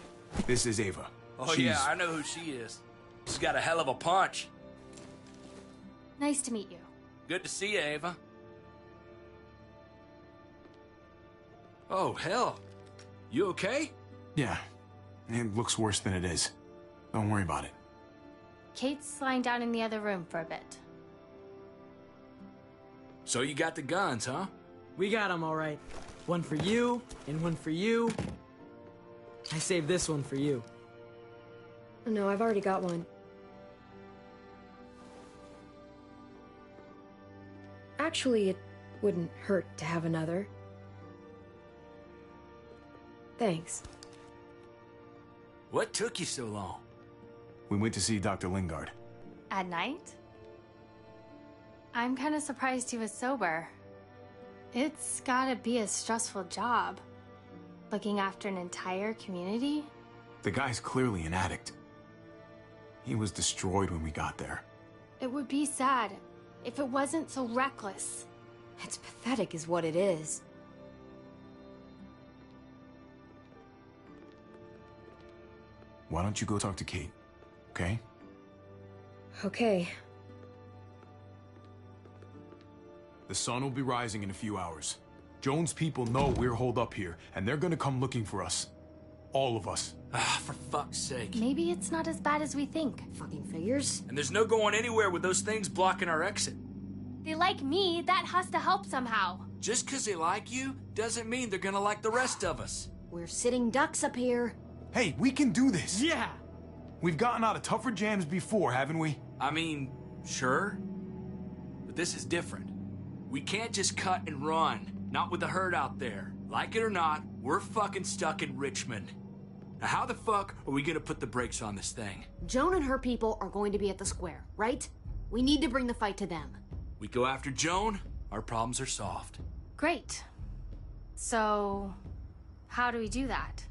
this is Ava. Oh yeah, I know who she is. She's got a hell of a punch. Nice to meet you. Good to see you, Ava. Oh, hell. You okay? Yeah, it looks worse than it is. Don't worry about it. Kate's lying down in the other room for a bit. So you got the guns, huh? We got them all right. One for you, and one for you. I saved this one for you. No, I've already got one. Actually, it wouldn't hurt to have another. Thanks. What took you so long? We went to see Dr. Lingard. At night? I'm kind of surprised he was sober. It's gotta be a stressful job. Looking after an entire community? The guy's clearly an addict. He was destroyed when we got there. It would be sad if it wasn't so reckless. It's pathetic is what it is. Why don't you go talk to Kate, okay? Okay. The sun will be rising in a few hours. Jones' people know we're holed up here, and they're gonna come looking for us. All of us. Ah, for fuck's sake. Maybe it's not as bad as we think. Fucking figures. And there's no going anywhere with those things blocking our exit. They like me, that has to help somehow. Just because they like you doesn't mean they're gonna like the rest of us. We're sitting ducks up here. Hey, we can do this. Yeah! We've gotten out of tougher jams before, haven't we? I mean, sure. But this is different. We can't just cut and run. Not with the herd out there. Like it or not, we're fucking stuck in Richmond. Now how the fuck are we gonna put the brakes on this thing? Joan and her people are going to be at the square, right? We need to bring the fight to them. We go after Joan, our problems are solved. Great. So, how do we do that?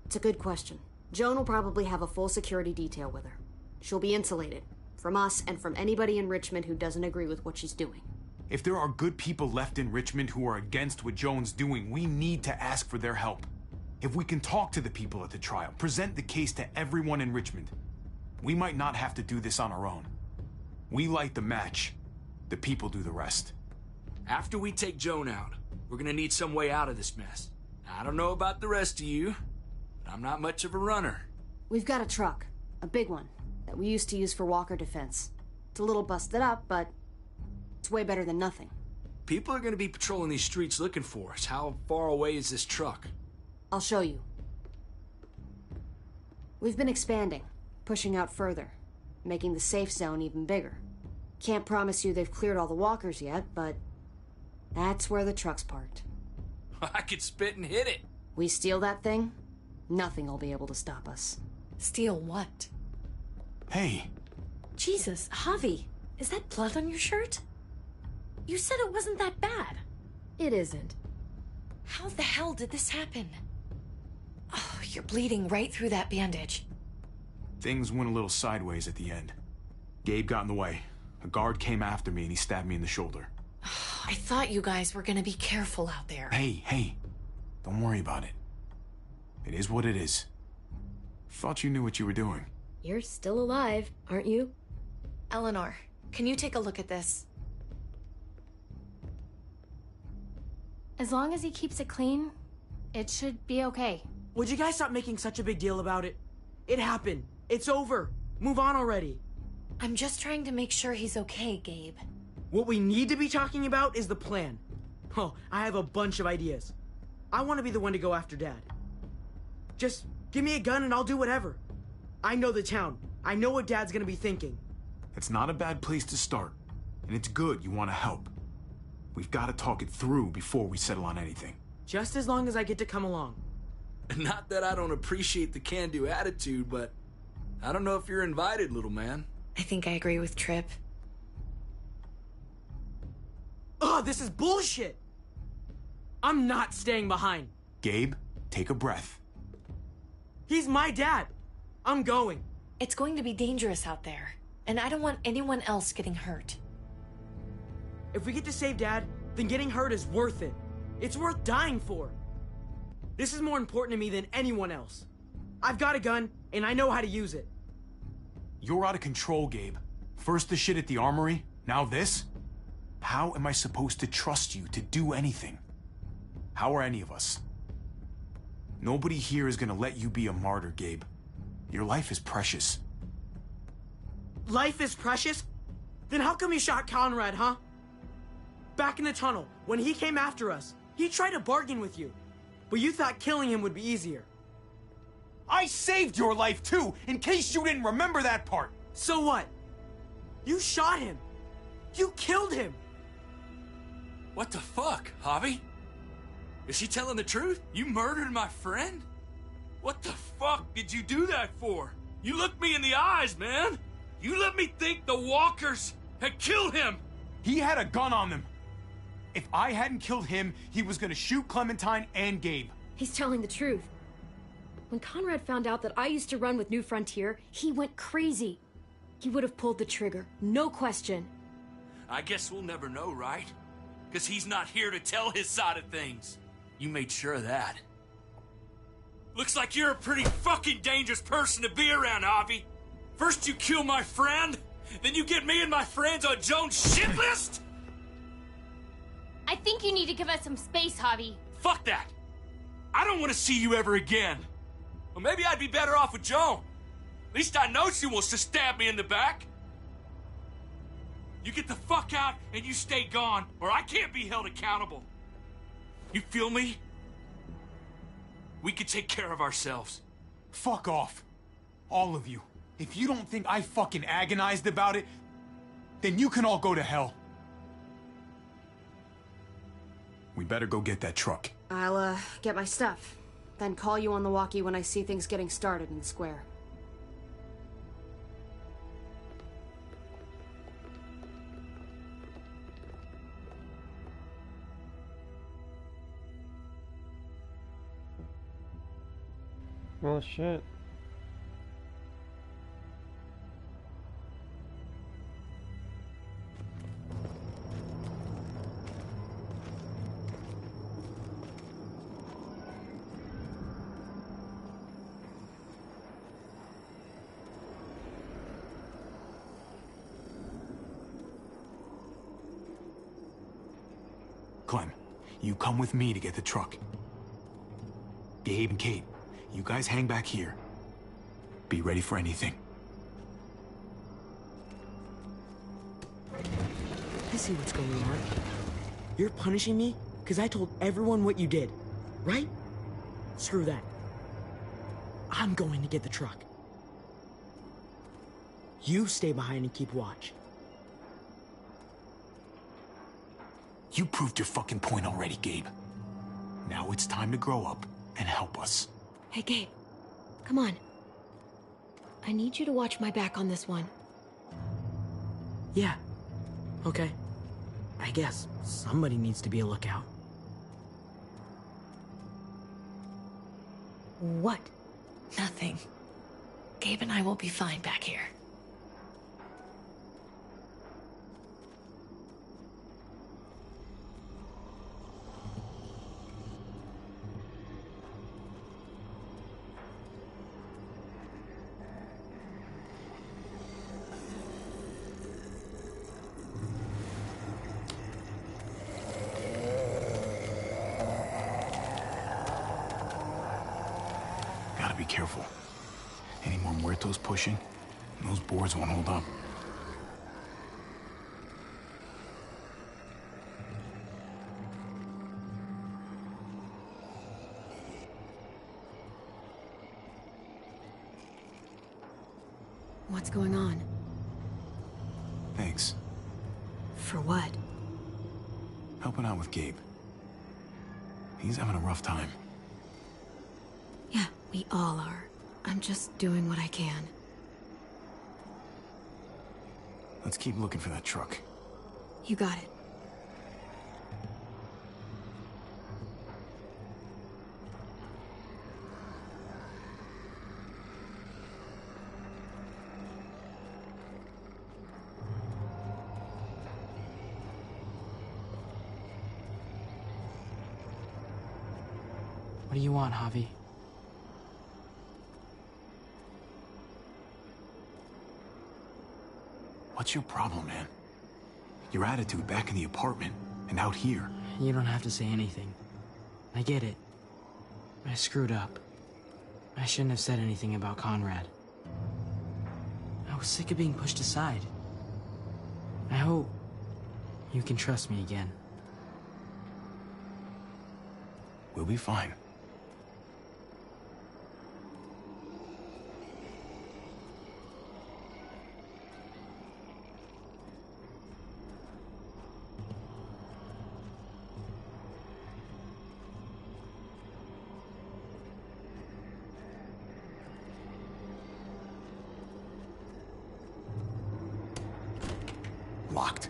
It's a good question. Joan will probably have a full security detail with her. She'll be insulated. From us and from anybody in Richmond who doesn't agree with what she's doing. If there are good people left in Richmond who are against what Joan's doing, we need to ask for their help. If we can talk to the people at the trial, present the case to everyone in Richmond, we might not have to do this on our own. We light the match. The people do the rest. After we take Joan out, we're gonna need some way out of this mess. I don't know about the rest of you, but I'm not much of a runner. We've got a truck. A big one. That we used to use for walker defense. It's a little busted up, but it's way better than nothing. People are gonna be patrolling these streets looking for us. How far away is this truck? I'll show you. We've been expanding, pushing out further, making the safe zone even bigger. Can't promise you they've cleared all the walkers yet, but that's where the truck's parked. I could spit and hit it. We steal that thing, nothing will be able to stop us. Steal what? Hey. Jesus, Javi, is that blood on your shirt? You said it wasn't that bad. It isn't. How the hell did this happen? Oh, you're bleeding right through that bandage. Things went a little sideways at the end. Gabe got in the way. A guard came after me and he stabbed me in the shoulder. I thought you guys were gonna be careful out there. Hey. Don't worry about it. It is what it is. Thought you knew what you were doing. You're still alive, aren't you? Eleanor, can you take a look at this? As long as he keeps it clean, it should be okay. Would you guys stop making such a big deal about it? It happened. It's over. Move on already. I'm just trying to make sure he's okay, Gabe. What we need to be talking about is the plan. Oh, I have a bunch of ideas. I want to be the one to go after Dad. Just give me a gun and I'll do whatever. I know the town. I know what Dad's gonna be thinking. It's not a bad place to start. And it's good you want to help. We've got to talk it through before we settle on anything. Just as long as I get to come along. Not that I don't appreciate the can-do attitude, but I don't know if you're invited, little man. I think I agree with Tripp. Oh, this is bullshit! I'm not staying behind. Gabe, take a breath. He's my dad. I'm going. It's going to be dangerous out there, and I don't want anyone else getting hurt. If we get to save Dad, then getting hurt is worth it. It's worth dying for. This is more important to me than anyone else. I've got a gun, and I know how to use it. You're out of control, Gabe. First the shit at the armory, now this? How am I supposed to trust you to do anything? How are any of us? Nobody here is gonna let you be a martyr, Gabe. Your life is precious. Life is precious? Then how come you shot Conrad, huh? Back in the tunnel, when he came after us, he tried to bargain with you. But you thought killing him would be easier. I saved your life too, in case you didn't remember that part! So what? You shot him! You killed him! What the fuck, Javi? Is she telling the truth? You murdered my friend? What the fuck did you do that for? You looked me in the eyes, man! You let me think the walkers had killed him! He had a gun on them. If I hadn't killed him, he was gonna shoot Clementine and Gabe. He's telling the truth. When Conrad found out that I used to run with New Frontier, he went crazy. He would have pulled the trigger, no question. I guess we'll never know, right? Because he's not here to tell his side of things. You made sure of that. Looks like you're a pretty fucking dangerous person to be around, Javi. First you kill my friend, then you get me and my friends on Jones' shit list? I think you need to give us some space, Javi. Fuck that. I don't want to see you ever again. Well, maybe I'd be better off with Joan. At least I know she wants to stab me in the back. You get the fuck out and you stay gone, or I can't be held accountable. You feel me? We can take care of ourselves. Fuck off. All of you. If you don't think I fucking agonized about it, then you can all go to hell. We better go get that truck. I'll, get my stuff. Then call you on the walkie when I see things getting started in the square. Well, shit. Clem, you come with me to get the truck. Gabe and Kate, you guys hang back here. Be ready for anything. I see what's going on. You're punishing me because I told everyone what you did, right? Screw that. I'm going to get the truck. You stay behind and keep watch. You proved your fucking point already, Gabe. Now it's time to grow up and help us. Hey, Gabe. Come on. I need you to watch my back on this one. Yeah. Okay. I guess somebody needs to be a lookout. What? Nothing. Gabe and I will be fine back here. Gotta be careful. Any more muertos pushing, and those boards won't hold up. What's going on? Thanks. For what? Helping out with Gabe. He's having a rough time. Yeah, we all are. I'm just doing what I can. Let's keep looking for that truck. You got it. What do you want, Javi? What's your problem, man? Your attitude back in the apartment, and out here. You don't have to say anything. I get it. I screwed up. I shouldn't have said anything about Conrad. I was sick of being pushed aside. I hope you can trust me again. We'll be fine. Locked.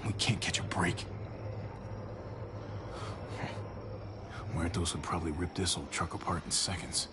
We can't catch a break. Muertos would probably rip this old truck apart in seconds.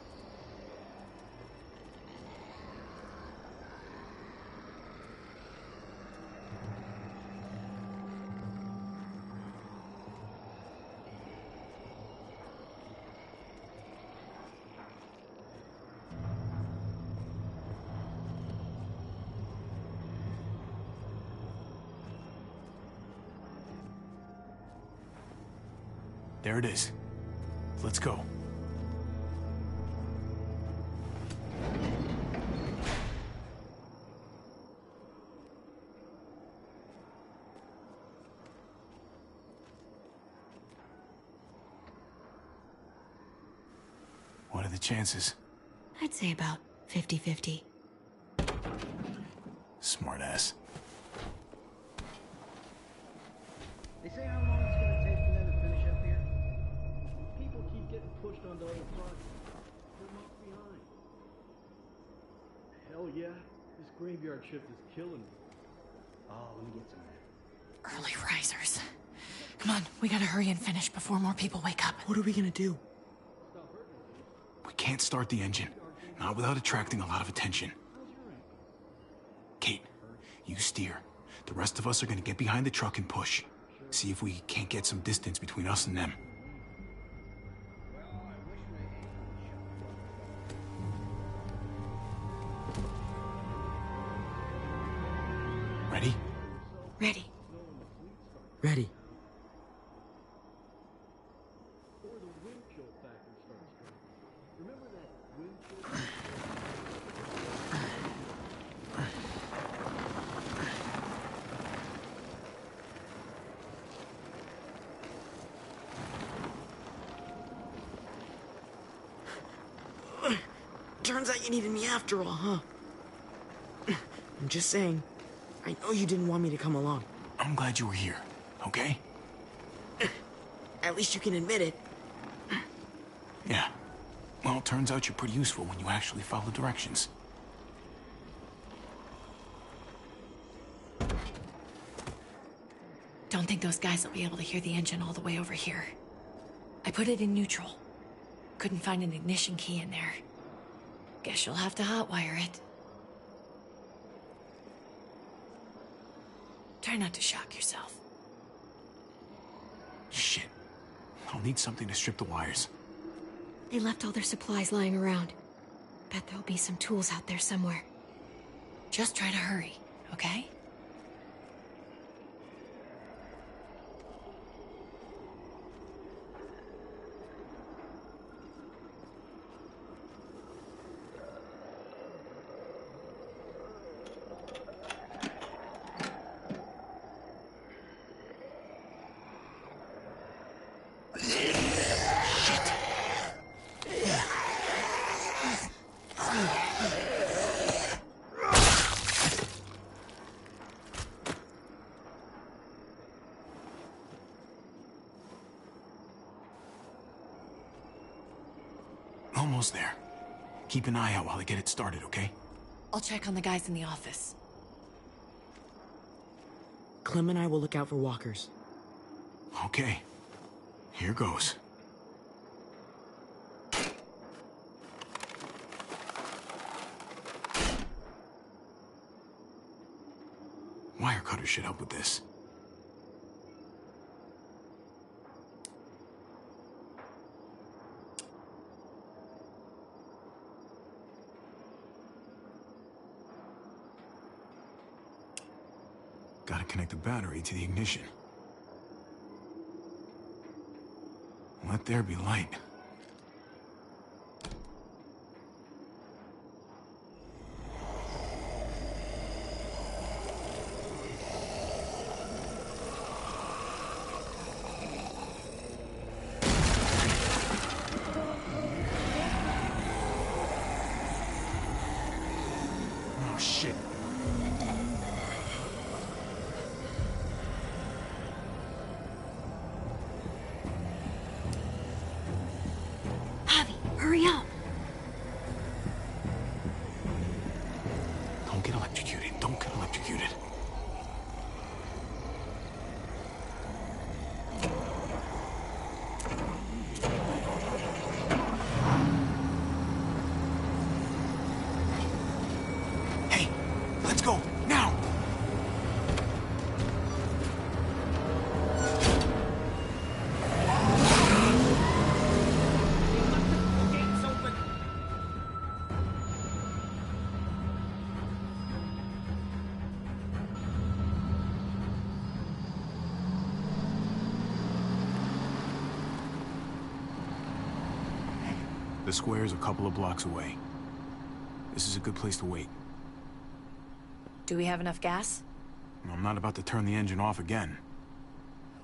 There it is. Let's go. What are the chances? I'd say about 50-50. Smartass. They say how long it's gonna take for them to finish up here. People keep getting pushed onto other fronts. They're left behind. Hell yeah, this graveyard shift is killing me. Oh, let me get some of that. Early risers. Come on, we gotta hurry and finish before more people wake up. What are we gonna do? We can't start the engine. Not without attracting a lot of attention. Kate, you steer. The rest of us are gonna get behind the truck and push. See if we can't get some distance between us and them. Ready? Ready. Ready. Turns out you needed me after all, huh? I'm just saying, I know you didn't want me to come along. I'm glad you were here, okay? At least you can admit it. Yeah. Well, it turns out you're pretty useful when you actually follow directions. Don't think those guys will be able to hear the engine all the way over here. I put it in neutral. Couldn't find an ignition key in there. Guess you'll have to hotwire it. Try not to shock yourself. Shit. I'll need something to strip the wires. They left all their supplies lying around. Bet there'll be some tools out there somewhere. Just try to hurry, okay? Almost there. Keep an eye out while I get it started, okay? I'll check on the guys in the office. Clem and I will look out for walkers. Okay. Here goes. Wire cutter should help with this. Gotta connect the battery to the ignition. Let there be light. Oh, shit. Hurry up! Don't get electrocuted. Don't get electrocuted. Hey, let's go, now! The square's a couple of blocks away. This is a good place to wait. Do we have enough gas? I'm not about to turn the engine off again.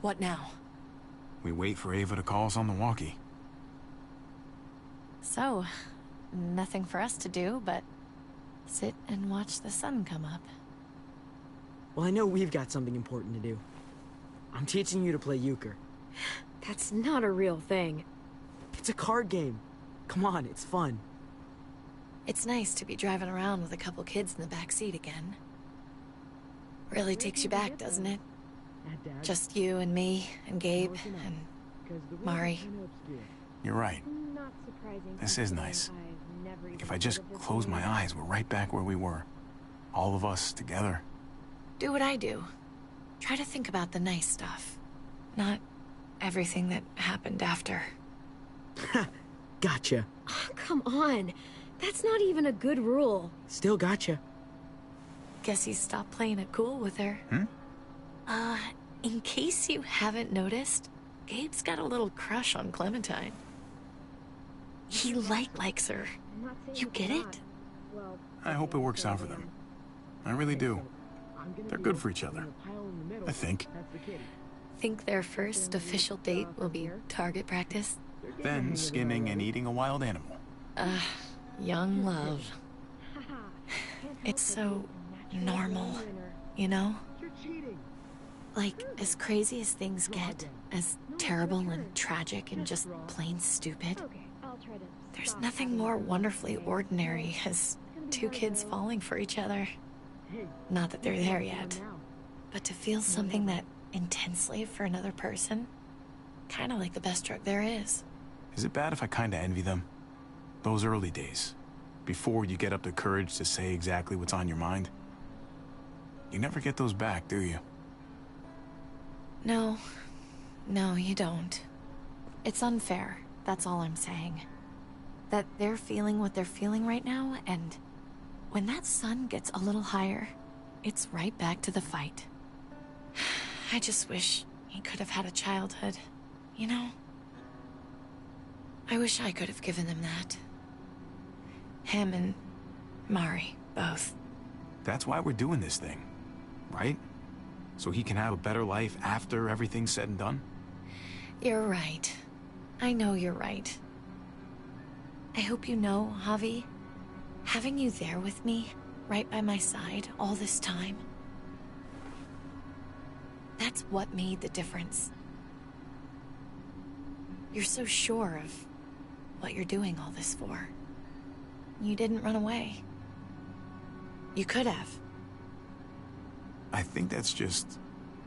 What now? We wait for Ava to call us on the walkie. So, nothing for us to do but sit and watch the sun come up. Well, I know we've got something important to do. I'm teaching you to play euchre. That's not a real thing. It's a card game. Come on, it's fun. It's nice to be driving around with a couple kids in the back seat again. Really takes you back, doesn't it? Just you and me and Gabe and Mari. You're right. This is nice. If I just close my eyes, we're right back where we were. All of us together. Do what I do. Try to think about the nice stuff. Not everything that happened after. Gotcha. Oh, come on. That's not even a good rule. Still gotcha. Guess he stopped playing it cool with her. In case you haven't noticed, Gabe's got a little crush on Clementine. He likes her. You get it? I hope it works out for them. I really do. They're good for each other. I think. Think their first official date will be target practice? Then skinning and eating a wild animal. Young love. It's so normal, you know? Like, as crazy as things get, as terrible and tragic and just plain stupid, there's nothing more wonderfully ordinary as two kids falling for each other. Not that they're there yet, but to feel something that intensely for another person, kind of like the best drug there is. Is it bad if I kinda envy them? Those early days, before you get up the courage to say exactly what's on your mind. You never get those back, do you? No, you don't. It's unfair, that's all I'm saying. That they're feeling what they're feeling right now, and when that sun gets a little higher, it's right back to the fight. I just wish he could have had a childhood, you know? I wish I could have given them that. Him and Mari, both. That's why we're doing this thing, right? So he can have a better life after everything's said and done? You're right. I know you're right. I hope you know, Javi, having you there with me, right by my side, all this time, that's what made the difference. You're so sure of what you're doing all this for. You didn't run away. You could have. I think that's just,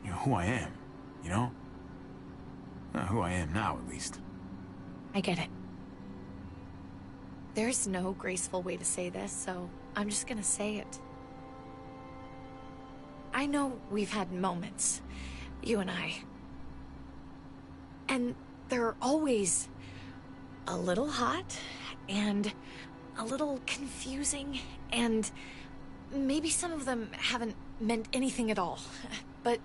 who I am, you know? Who I am now, at least. I get it. There's no graceful way to say this, so I'm just gonna say it. I know we've had moments, you and I. And they're always a little hot, and a little confusing, and maybe some of them haven't meant anything at all. But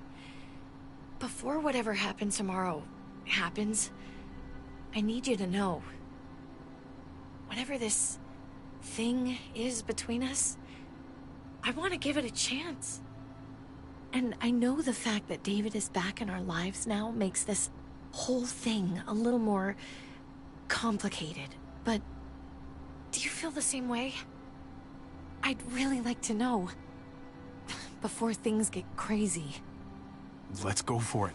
before whatever happens tomorrow happens, I need you to know, whatever this thing is between us, I want to give it a chance. And I know the fact that David is back in our lives now makes this whole thing a little more complicated. But do you feel the same way? I'd really like to know, before things get crazy. Let's go for it.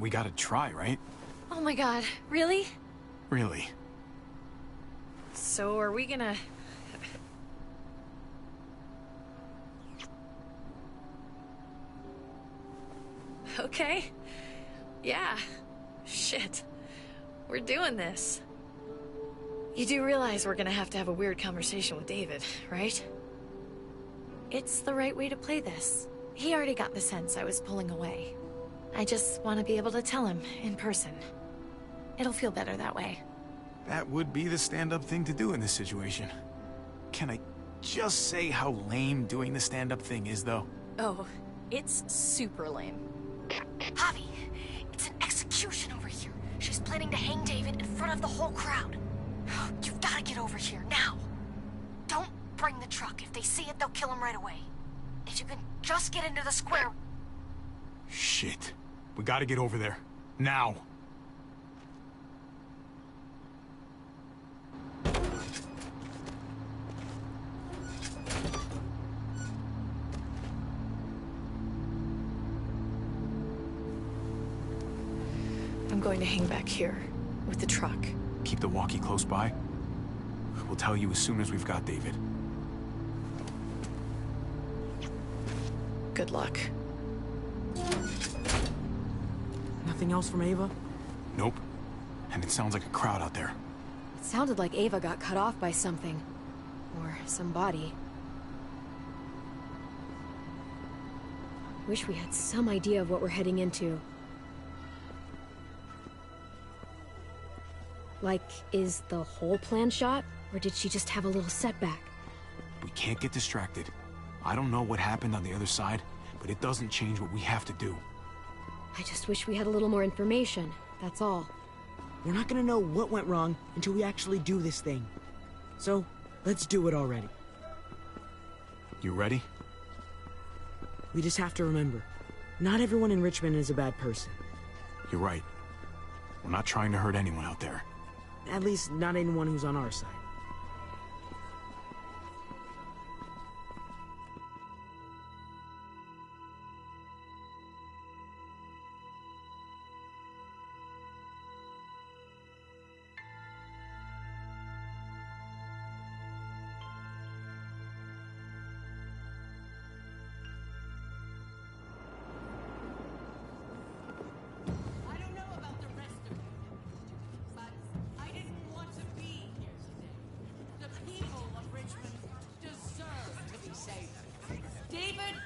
We gotta try, right? Oh my god, really? Really. So are we gonna... Okay. Yeah. Shit. We're doing this. You do realize we're gonna have to have a weird conversation with David, right? It's the right way to play this. He already got the sense I was pulling away. I just want to be able to tell him in person. It'll feel better that way. That would be the stand-up thing to do in this situation. Can I just say how lame doing the stand-up thing is, though? Oh, it's super lame. Javi, it's an execution over here. She's planning to hang David in front of the whole crowd. You've got to get over here, now. Don't bring the truck. If they see it, they'll kill him right away. If you can just get into the square... Shit. We gotta get over there. Now. I'm going to hang back here with the truck. Keep the walkie close by. We'll tell you as soon as we've got David. Good luck. Nothing else from Ava? Nope. And it sounds like a crowd out there. It sounded like Ava got cut off by something. Or somebody. Wish we had some idea of what we're heading into. Like, is the whole plan shot? Or did she just have a little setback? We can't get distracted. I don't know what happened on the other side, but it doesn't change what we have to do. I just wish we had a little more information, that's all. We're not gonna know what went wrong until we actually do this thing. So, let's do it already. You ready? We just have to remember, not everyone in Richmond is a bad person. You're right. We're not trying to hurt anyone out there. At least, not anyone who's on our side.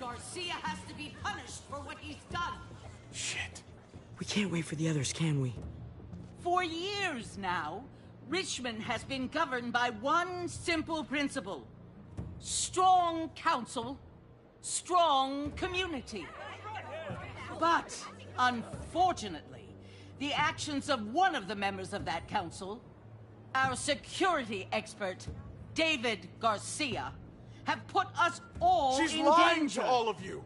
Garcia has to be punished for what he's done. Shit. We can't wait for the others, can we? For years now, Richmond has been governed by one simple principle. Strong council, strong community. But, unfortunately, the actions of one of the members of that council, our security expert, David Garcia, have put us all in danger. She's lying to all of you.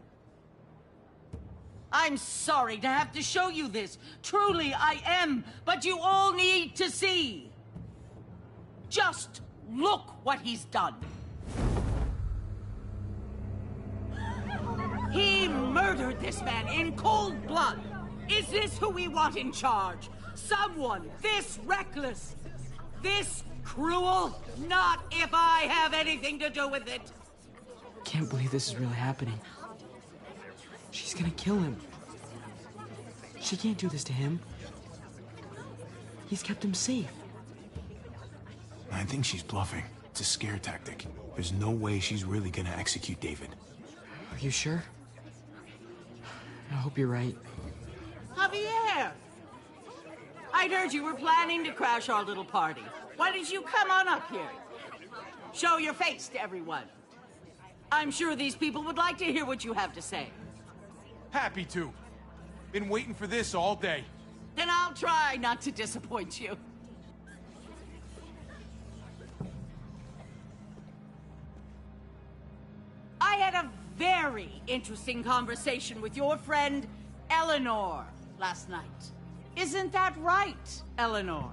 I'm sorry to have to show you this. Truly, I am. But you all need to see. Just look what he's done. He murdered this man in cold blood. Is this who we want in charge? Someone this reckless, this cruel? Not if I have anything to do with it. Can't believe this is really happening. She's gonna kill him. She can't do this to him. He's kept him safe. I think she's bluffing. It's a scare tactic. There's no way she's really gonna execute David. Are you sure? I hope you're right. Javier! I'd heard you were planning to crash our little party. Why did you come on up here? Show your face to everyone. I'm sure these people would like to hear what you have to say. Happy to. Been waiting for this all day. Then I'll try not to disappoint you. I had a very interesting conversation with your friend, Eleanor, last night. Isn't that right, Eleanor?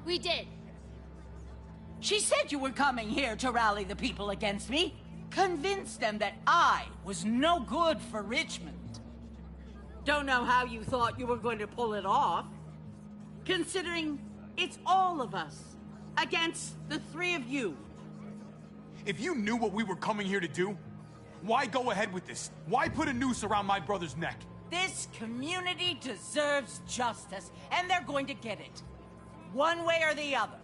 We did. She said you were coming here to rally the people against me. Convince them that I was no good for Richmond. Don't know how you thought you were going to pull it off, considering it's all of us against the three of you. If you knew what we were coming here to do, why go ahead with this? Why put a noose around my brother's neck? This community deserves justice, and they're going to get it. One way or the other.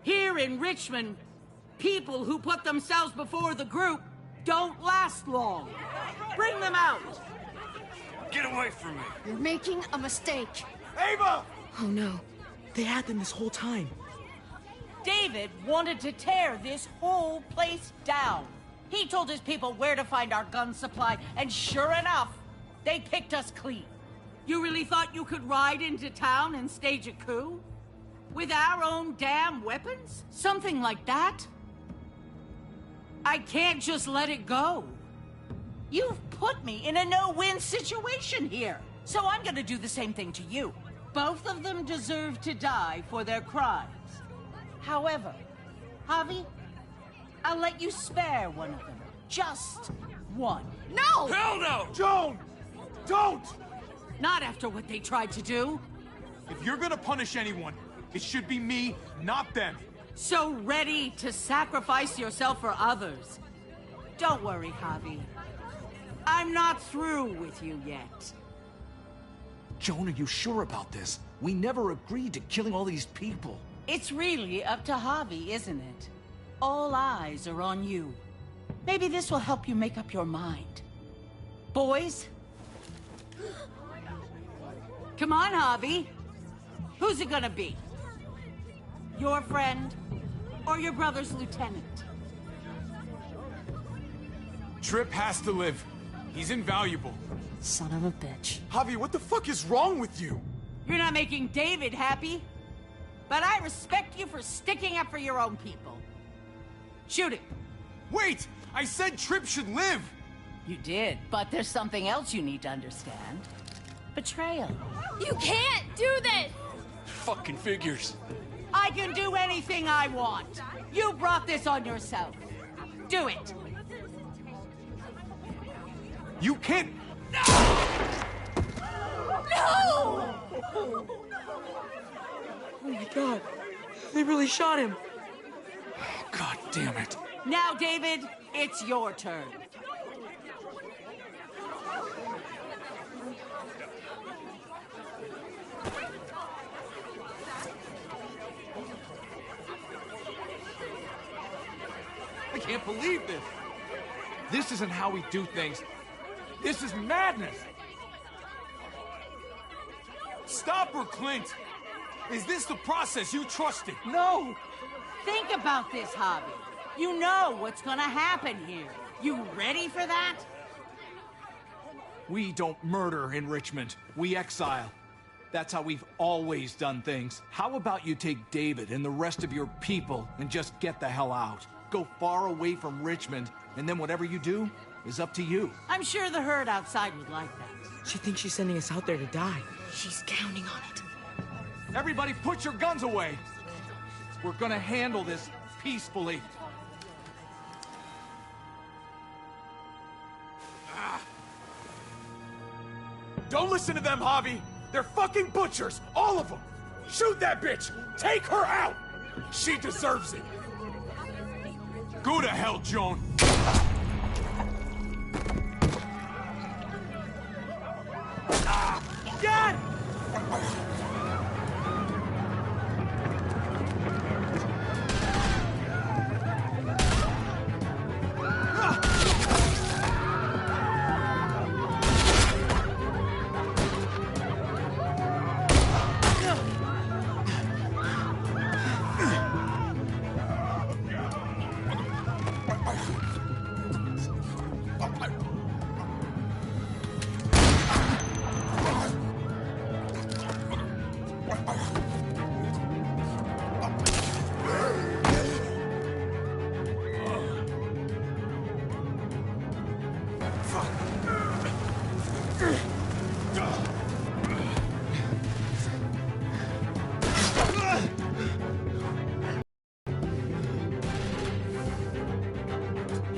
Here in Richmond, people who put themselves before the group don't last long. Bring them out. Get away from me. You're making a mistake. Ava! Oh no. They had them this whole time. David wanted to tear this whole place down. He told his people where to find our gun supply, and sure enough, they picked us clean. You really thought you could ride into town and stage a coup? With our own damn weapons? Something like that? I can't just let it go. You've put me in a no-win situation here, so I'm gonna do the same thing to you. Both of them deserve to die for their crimes. However, Javi, I'll let you spare one of them. Just one. No! Hell no! Joan! Don't! Not after what they tried to do. If you're gonna punish anyone, it should be me, not them. So ready to sacrifice yourself for others. Don't worry, Javi. I'm not through with you yet. Joan, are you sure about this? We never agreed to killing all these people. It's really up to Javi, isn't it? All eyes are on you. Maybe this will help you make up your mind. Boys? Come on, Javi. Who's it gonna be? Your friend or your brother's lieutenant? Tripp has to live. He's invaluable. Son of a bitch. Javi, what the fuck is wrong with you? You're not making David happy. But I respect you for sticking up for your own people. Shoot him. Wait! I said Tripp should live! You did, but there's something else you need to understand. Betrayal. You can't do this! Fucking figures. I can do anything I want. You brought this on yourself. Do it. You can't... No! Oh my god. They really shot him. Oh, god damn it. Now, David, it's your turn. I can't believe this. This isn't how we do things. This is madness. Stop her, Clint! Is this the process you trusted? No! Think about this, Javi. You know what's gonna happen here. You ready for that? We don't murder in Richmond. We exile. That's how we've always done things. How about you take David and the rest of your people and just get the hell out? Go far away from Richmond, and then whatever you do is up to you. I'm sure the herd outside would like that. She thinks she's sending us out there to die. She's counting on it. Everybody put your guns away. We're gonna handle this peacefully. Don't listen to them, Javi! They're fucking butchers! All of them! Shoot that bitch! Take her out! She deserves it! Go to hell, Joan! Dad!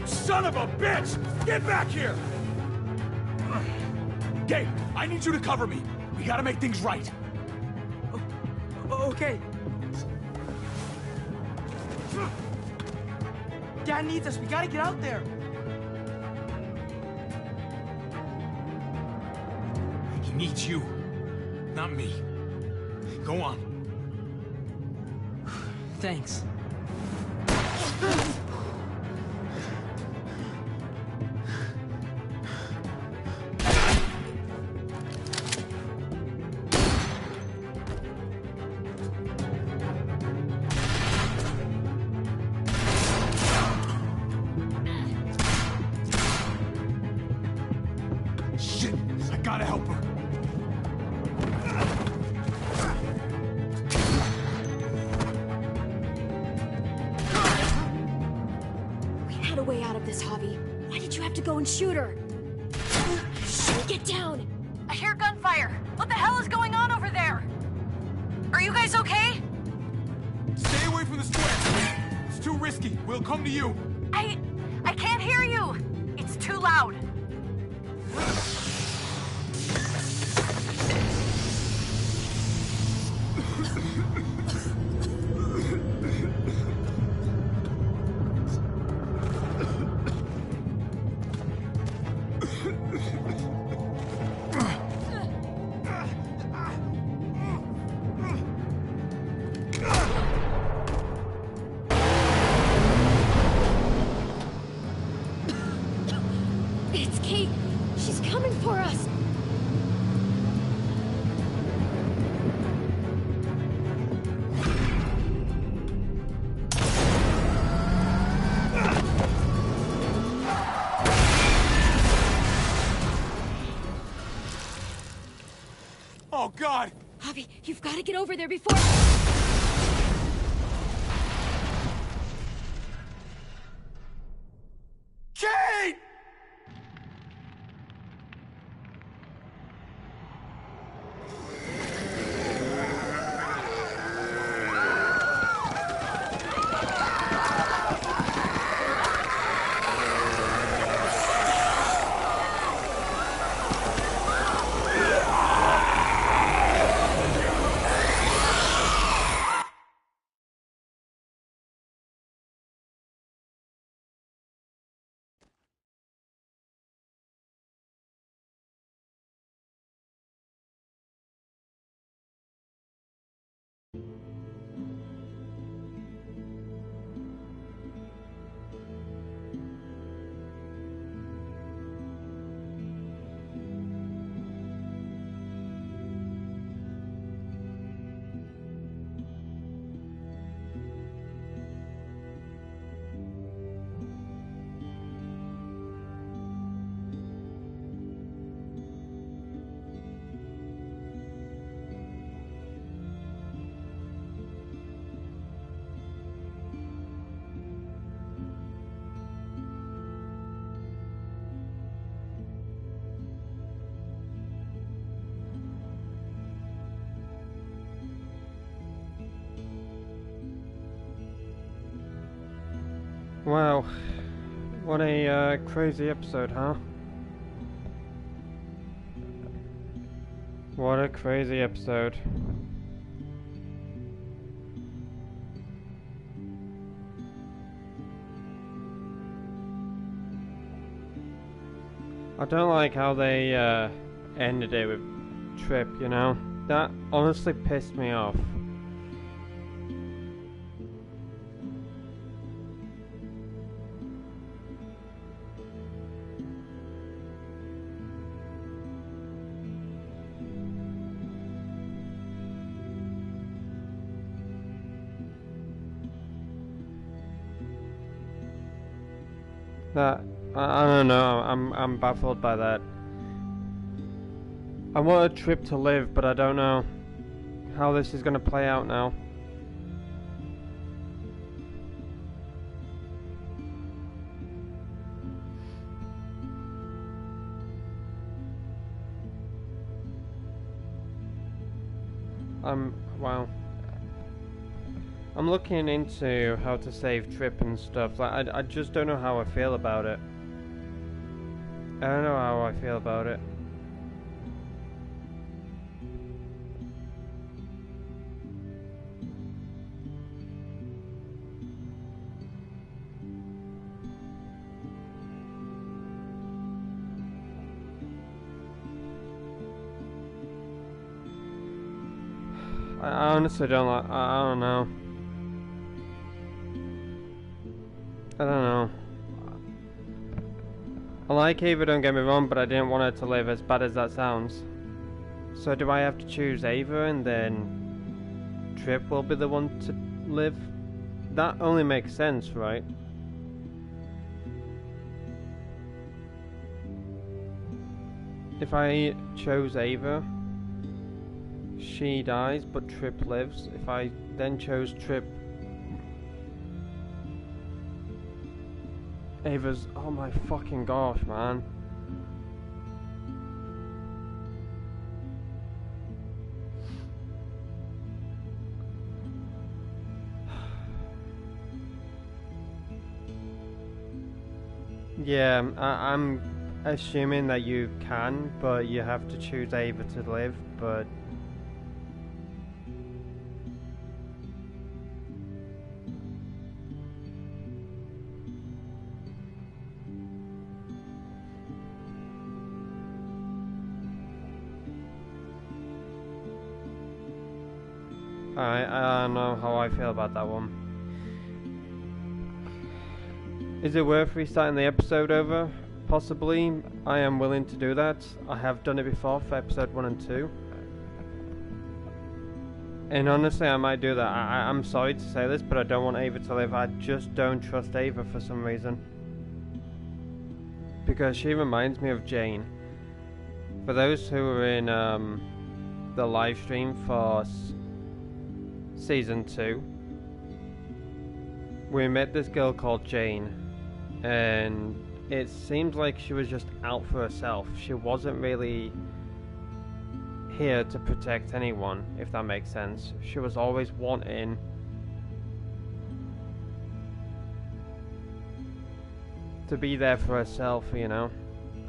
Son of a bitch! Get back here! Gabe, I need you to cover me. We gotta make things right. Okay. Dad needs us. We gotta get out there. He needs you, not me. Go on. Thanks. Shit! I gotta help her. got a way out of this, Javi. Why did you have to go and shoot her? Shit, get down! I hear gunfire. What the hell is going on over there? Are you guys okay? Stay away from the square. It's too risky. We'll come to you. I can't hear you. It's too loud. It's Kate. She's coming for us. Oh, God! Javi, you've got to get over there before... Kate! Wow, what a crazy episode, huh? What a crazy episode. I don't like how they ended it with Trip, you know? That honestly pissed me off. That I don't know. I'm baffled by that. I want a Trip to live, but I don't know how this is going to play out now. Wow. I'm looking into how to save Trip and stuff. Like, I just don't know how I feel about it. I don't know how I feel about it. I honestly don't like. I don't know. I don't know. I like Ava, don't get me wrong, but I didn't want her to live, as bad as that sounds. So do I have to choose Ava and then Trip will be the one to live? That only makes sense, right? If I chose Ava, she dies, but Trip lives. If I then chose Trip, Ava's... Oh my fucking gosh, man. Yeah, I'm assuming that you can, but you have to choose Ava to live, but... I don't know how I feel about that one. Is it worth restarting the episode over? Possibly. I am willing to do that. I have done it before for episode 1 and 2. And honestly, I might do that. I'm sorry to say this, but I don't want Ava to live. I just don't trust Ava for some reason. Because she reminds me of Jane. For those who were in the live stream for Season 2, we met this girl called Jane, and it seemed like she was just out for herself. She wasn't really here to protect anyone, if that makes sense. She was always wanting to be there for herself, you know.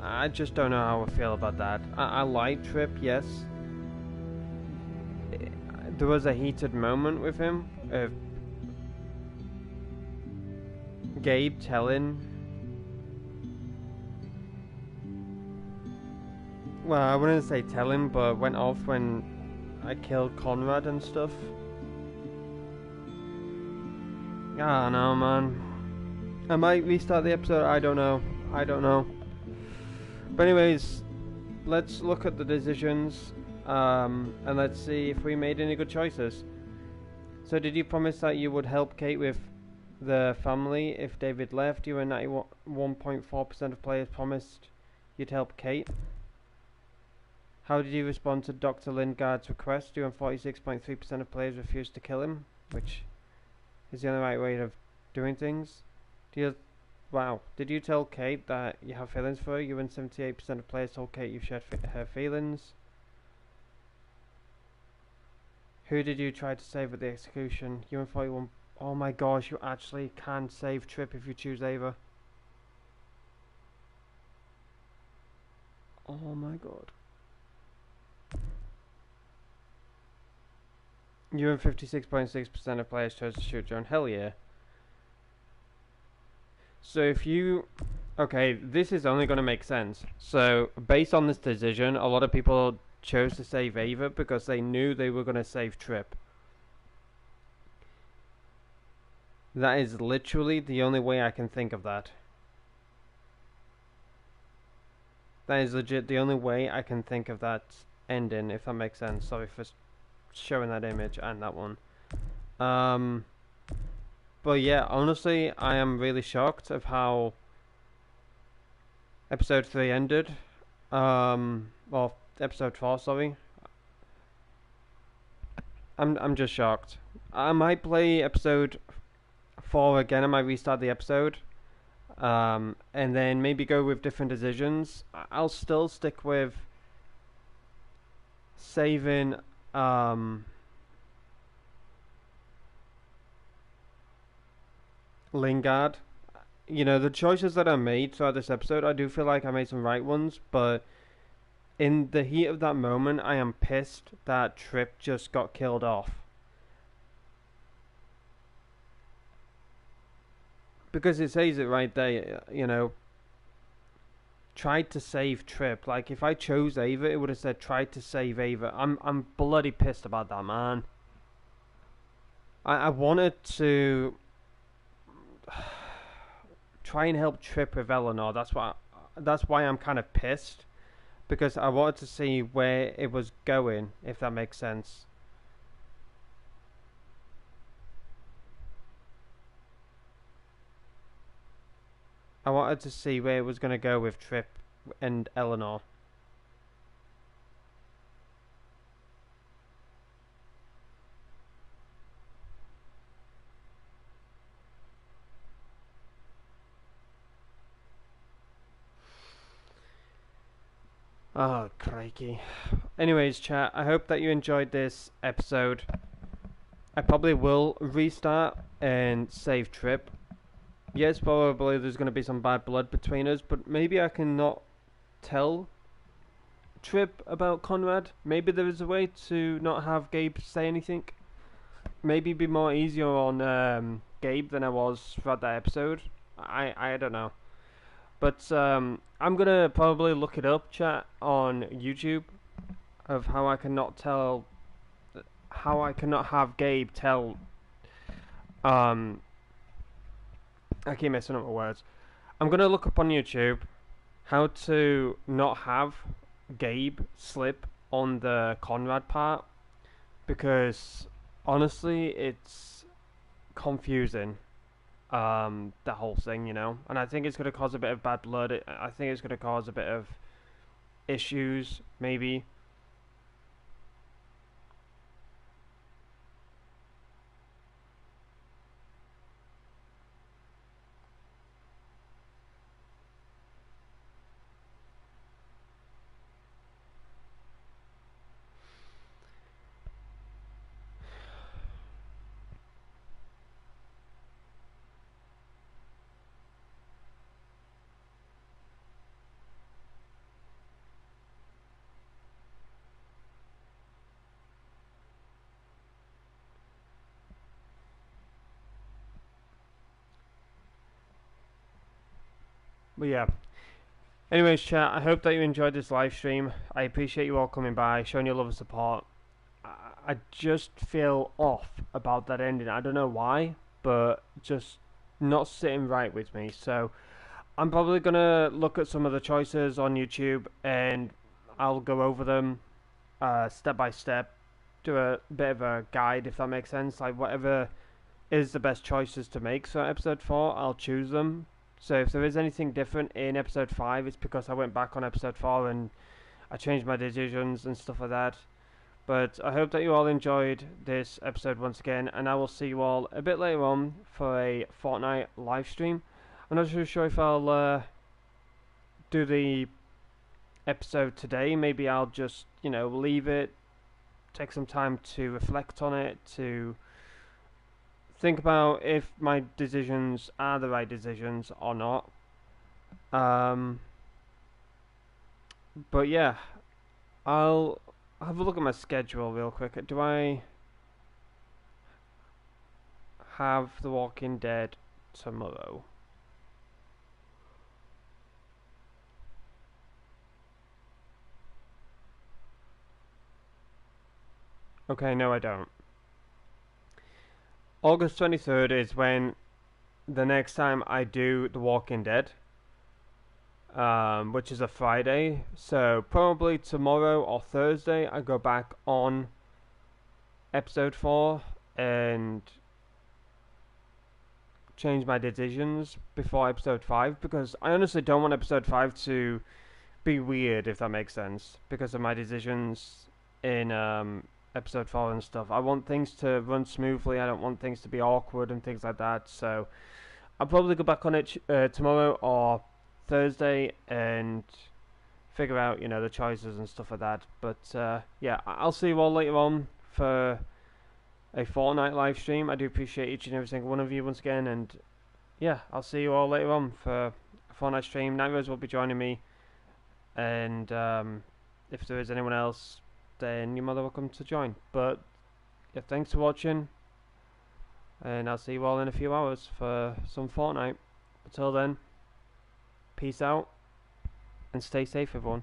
I just don't know how I feel about that. I like Tripp, yes. There was a heated moment with him of Gabe telling... Well, I wouldn't say telling, but went off when I killed Conrad and stuff. I don't know, man. I might restart the episode, I don't know. I don't know. But anyways, let's look at the decisions. And let's see if we made any good choices. So did you promise that you would help Kate with the family if David left? You and 91.4% of players promised you'd help Kate. How did you respond to Dr. Lingard's request? You and 46.3% of players refused to kill him, which is the only right way of doing things. Wow. Did you tell Kate that you have feelings for her? You and 78% of players told Kate you shared her feelings. Who did you try to save at the execution? You and 41... Oh my gosh, you actually can save Tripp if you choose Ava. Oh my god. You and 56.6% of players chose to shoot Joan. Hell yeah. So if you... Okay, this is only going to make sense. So, based on this decision, a lot of people chose to save Ava because they knew they were going to save Tripp. That is literally the only way I can think of that. That is legit the only way I can think of that ending, if that makes sense. Sorry for showing that image and that one. But yeah, honestly, I am really shocked of how episode 3 ended. Well, episode 4, sorry. I'm just shocked. I might play episode 4 again. I might restart the episode. And then maybe go with different decisions. I'll still stick with saving Lingard. You know, the choices that I made throughout this episode, I do feel like I made some right ones, but in the heat of that moment, I am pissed that Tripp just got killed off. Because it says it right there, you know, tried to save Tripp. Like, if I chose Ava, it would have said tried to save Ava. I'm bloody pissed about that, man. I wanted to try and help Tripp with Eleanor. That's why I'm kind of pissed, because I wanted to see where it was going, if that makes sense. I wanted to see where it was going to go with Tripp and Eleanor. Oh, crikey. Anyways, chat, I hope that you enjoyed this episode. I probably will restart and save Trip. Yes, probably there's going to be some bad blood between us, but maybe I can not tell Trip about Conrad. Maybe there is a way to not have Gabe say anything. Maybe be more easier on Gabe than I was throughout that episode. I don't know. But I'm gonna probably look it up, chat, on YouTube, of how I cannot have Gabe tell. I keep messing up my words. I'm gonna look up on YouTube how to not have Gabe slip on the Conrad part, because honestly, it's confusing. The whole thing, you know, and I think it's going to cause a bit of bad blood. I think it's going to cause a bit of issues, maybe. But yeah. Anyways, chat, I hope that you enjoyed this live stream. I appreciate you all coming by, showing your love and support. I just feel off about that ending. I don't know why, but just not sitting right with me. So I'm probably going to look at some of the choices on YouTube and I'll go over them step by step. Do a bit of a guide, if that makes sense. Like, whatever is the best choices to make for episode 4, I'll choose them. So if there is anything different in episode 5, it's because I went back on episode 4 and I changed my decisions and stuff like that. But I hope that you all enjoyed this episode once again, and I will see you all a bit later on for a Fortnite live stream. I'm not too sure if I'll do the episode today. Maybe I'll just, you know, leave it, take some time to reflect on it, to think about if my decisions are the right decisions or not. But yeah, I'll have a look at my schedule real quick. Do I have The Walking Dead tomorrow? Okay, no I don't. August 23rd is when the next time I do The Walking Dead, which is a Friday. So probably tomorrow or Thursday I go back on episode 4 and change my decisions before episode 5, because I honestly don't want episode 5 to be weird, if that makes sense, because of my decisions in episode 4 and stuff. I want things to run smoothly. I don't want things to be awkward and things like that. So I'll probably go back on it tomorrow or Thursday and figure out, you know, the choices and stuff like that. But yeah, I'll see you all later on for a Fortnite live stream. I do appreciate each and every single one of you once again, and yeah, I'll see you all later on for a Fortnite stream. Nightmares will be joining me, and if there is anyone else, then you're more than welcome to join. But yeah, thanks for watching, and I'll see you all in a few hours for some Fortnite. Until then, peace out and stay safe, everyone.